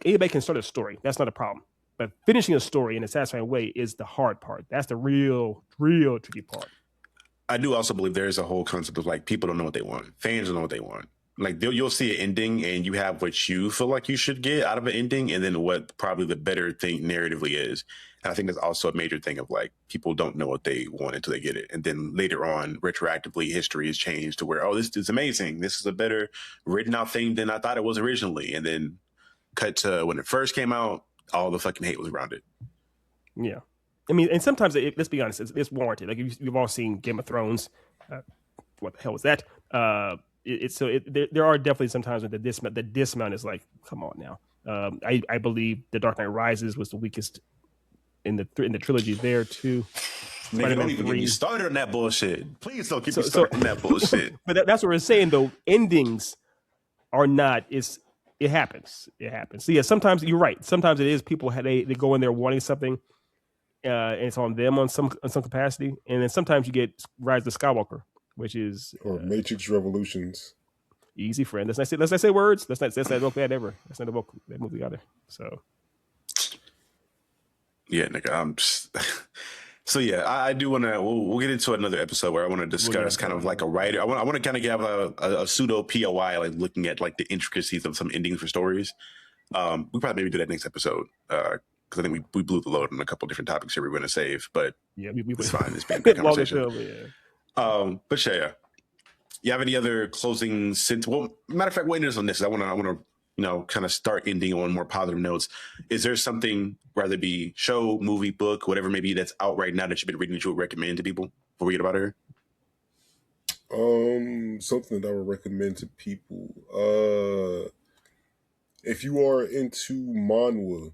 a story. That's not a problem. But finishing a story in a satisfying way is the hard part. That's the real tricky part. I do also believe there is a whole concept of like people don't know what they want. Fans don't know what they want. Like you'll see an ending and you have what you feel like you should get out of an ending, and then what probably the better thing narratively is. And I think that's also a major thing of like people don't know what they want until they get it. And then later on, retroactively, history is changed to where, oh, this is amazing. This is a better written out thing than I thought it was originally. And then cut to when it first came out, all the fucking hate was around it. Yeah. I mean, and sometimes, let's be honest, it's warranted. Like you've all seen Game of Thrones. What the hell was that? There are definitely sometimes when the dismount is like, come on now. I believe The Dark Knight Rises was the weakest in the trilogy there too. Nigga, don't even get me started on that bullshit. Please don't get me started on that bullshit. But that's what we're saying though. Endings are not. It happens. It happens. So yeah, sometimes you're right. Sometimes it is people they go in there wanting something, and it's on them on some capacity. And then sometimes you get Rise of Skywalker, which is or Matrix Revolutions. Easy, friend. Let's not say words. Let's not book that ever. That's not a book that movie either. So yeah, nigga, I'm just. So yeah, I do want to. We'll get into another episode where I want to discuss kind of like a writer. I want to kind of give a pseudo POI, like looking at like the intricacies of some endings for stories. We probably maybe do that next episode because I think we blew the load on a couple different topics here we're going to save. But yeah, it's fine. It's been a good conversation. Yeah. But yeah, you have any other closing sentence? Well, matter of fact, waiting on this, I want to kind of start ending on more positive notes. Is there something, whether it be show, movie, book, whatever maybe that's out right now that you've been reading that you would recommend to people before we get about here? Something that I would recommend to people. If you are into manhwa,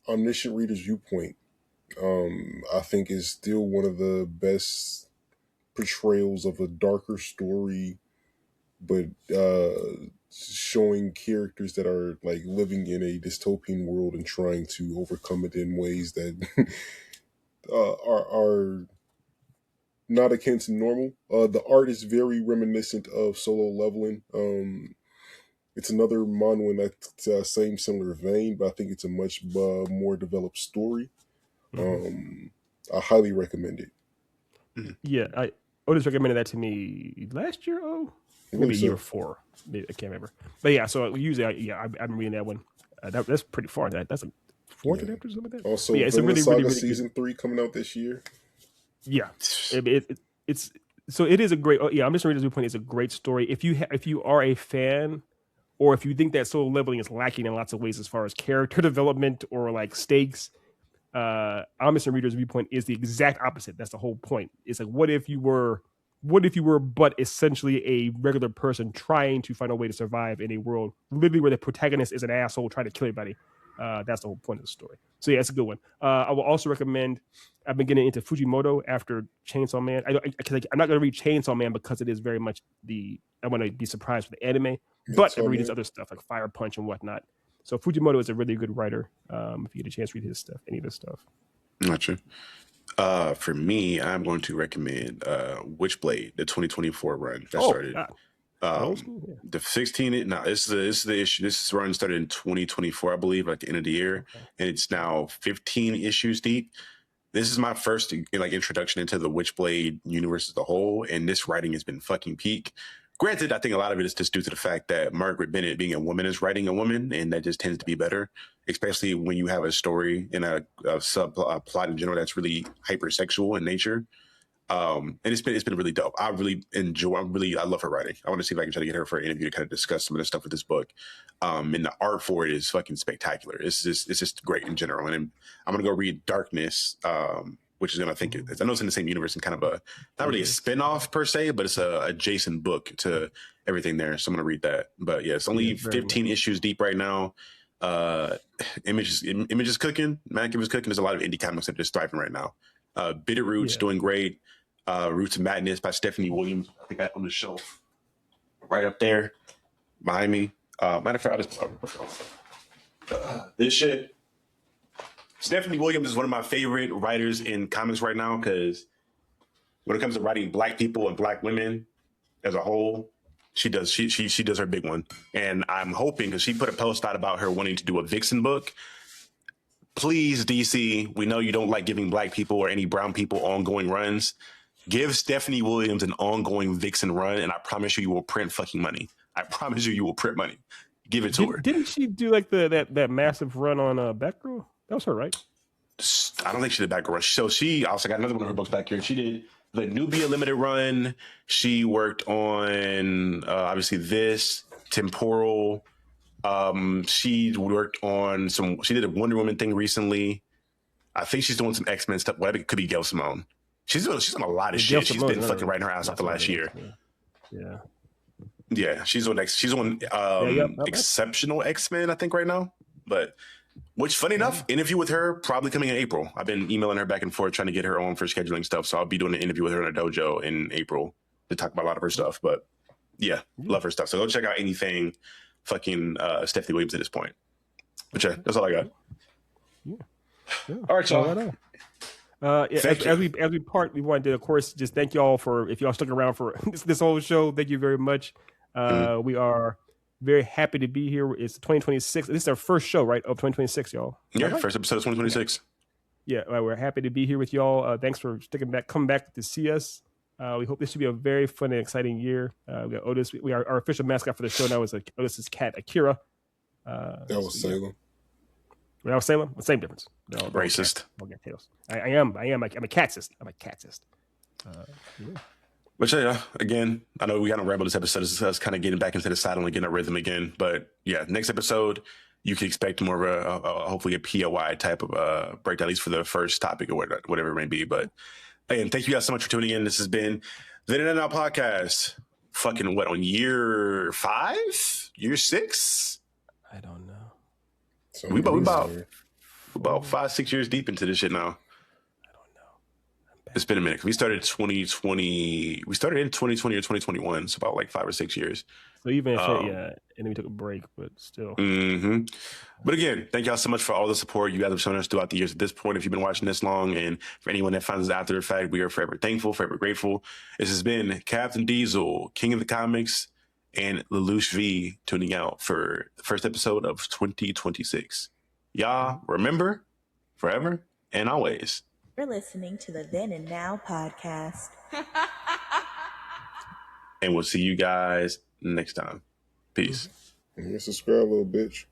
Omniscient Reader's Viewpoint, I think is still one of the best portrayals of a darker story, but showing characters that are like living in a dystopian world and trying to overcome it in ways that are not akin to normal. The art is very reminiscent of Solo Leveling. It's another manhwa in that same similar vein, but I think it's a much more developed story. I highly recommend it. Yeah, Otis recommended that to me last year. Oh, maybe year 4. Maybe, I can't remember. But yeah, so usually, I've been reading that one. That's pretty far. That's like 400 chapters or something like that. Also, yeah, it's a really Saga season 3 coming out this year. Yeah, it's so it is a great. I'm just reading this point. It's a great story. If you are a fan, or if you think that Solo Leveling is lacking in lots of ways as far as character development or like stakes, Omniscient Reader's Viewpoint is the exact opposite. That's the whole point. It's like, what if you were but essentially a regular person trying to find a way to survive in a world literally where the protagonist is an asshole trying to kill everybody. That's the whole point of the story. So yeah, it's a good one. I will also recommend. I've been getting into Fujimoto after Chainsaw Man. I'm not going to read Chainsaw Man because it is very much I want to be surprised with the anime, but I read his other stuff like Fire Punch and whatnot. So Fujimoto is a really good writer. If you get a chance to read his stuff, any of his stuff. Gotcha. For me, I'm going to recommend Witchblade, the 2024 run that started. The 16. No, this is the issue. This run started in 2024, I believe, at the end of the year, and it's now 15 issues deep. this is my first like introduction into the Witchblade universe as a whole, and this writing has been fucking peak. Granted, I think a lot of it is just due to the fact that Margaret Bennett, being a woman, is writing a woman, and that just tends to be better, especially when you have a story and a subplot in general that's really hypersexual in nature. And it's been really dope. I really enjoy. I love her writing. I want to see if I can try to get her for an interview to kind of discuss some of the stuff with this book. And the art for it is fucking spectacular. It's just great in general. And I'm gonna go read Darkness, which is gonna I know it's in the same universe and kind of not really a spin-off per se, but it's a adjacent book to everything there. So I'm gonna read that. But yeah, it's only 15 issues deep right now. Image is cooking. Mac is cooking. There's a lot of indie comics that are just thriving right now. Bitter Roots doing great. Roots of Madness by Stephanie Williams. I think I on the shelf right up there behind me. Matter of fact, I'll just this shit. Stephanie Williams is one of my favorite writers in comics right now because when it comes to writing Black people and Black women as a whole, she does her big one. And I'm hoping, because she put a post out about her wanting to do a Vixen book. Please, DC, we know you don't like giving Black people or any brown people ongoing runs. Give Stephanie Williams an ongoing Vixen run, and I promise you will print fucking money. I promise you will print money. Give it to her. Didn't she do like that massive run on Batgirl? That was her, right? I don't think she did Batgirl. So she also got another one of her books back here. She did the Nubia limited run. She worked on obviously this Temporal. She worked on she did a Wonder Woman thing recently. I think she's doing some X-Men stuff. Whatever, it could be Gail Simone. She's doing a lot of shit. She's been fucking writing her ass off the last year. Yeah, she's on Exceptional X-Men, I think, right now. But which, funny enough, interview with her probably coming in April. I've been emailing her back and forth trying to get her on for scheduling stuff. So I'll be doing an interview with her in a dojo in April to talk about a lot of her stuff. But yeah, love her stuff. So go check out anything fucking Stephanie Williams at this point. But yeah, that's all I got. Yeah. All right, y'all. As we part, we wanted to, of course, just thank y'all for, if y'all stuck around for this whole show, thank you very much. We are very happy to be here. It's 2026. This is our first show, right, of 2026, y'all. Yeah, right? First episode of 2026. Yeah, we're happy to be here with y'all. Thanks for coming back to see us. We hope this should be a very fun and exciting year. We got Otis. Our official mascot for the show now is Otis's cat, Akira. That was Salem. That was Salem? Same difference. Racist. I'm a catsist. I'm a catsist. But yeah, again, I know we got to ramble this episode. This is us kind of getting back into the saddle and getting a rhythm again. But yeah, next episode, you can expect more of hopefully a POI type of breakdown, at least for the first topic or whatever it may be. But again, thank you guys so much for tuning in. This has been the In and Out Podcast. Fucking what, on year 5? Year 6? I don't know. So we about 5-6 years deep into this shit now. It's been a minute. We started 2020. We started in 2020 or 2021. So about like 5 or 6 years. So even and then we took a break, but still. Mm-hmm. But again, thank y'all so much for all the support you guys have shown us throughout the years. At this point, if you've been watching this long, and for anyone that finds us after the fact, we are forever thankful, forever grateful. This has been Captain Diesel, King of the Comics, and Lelouch V tuning out for the first episode of 2026. Y'all remember, forever and always. You're listening to the Then and Now podcast. And we'll see you guys next time. Peace. Subscribe, little bitch.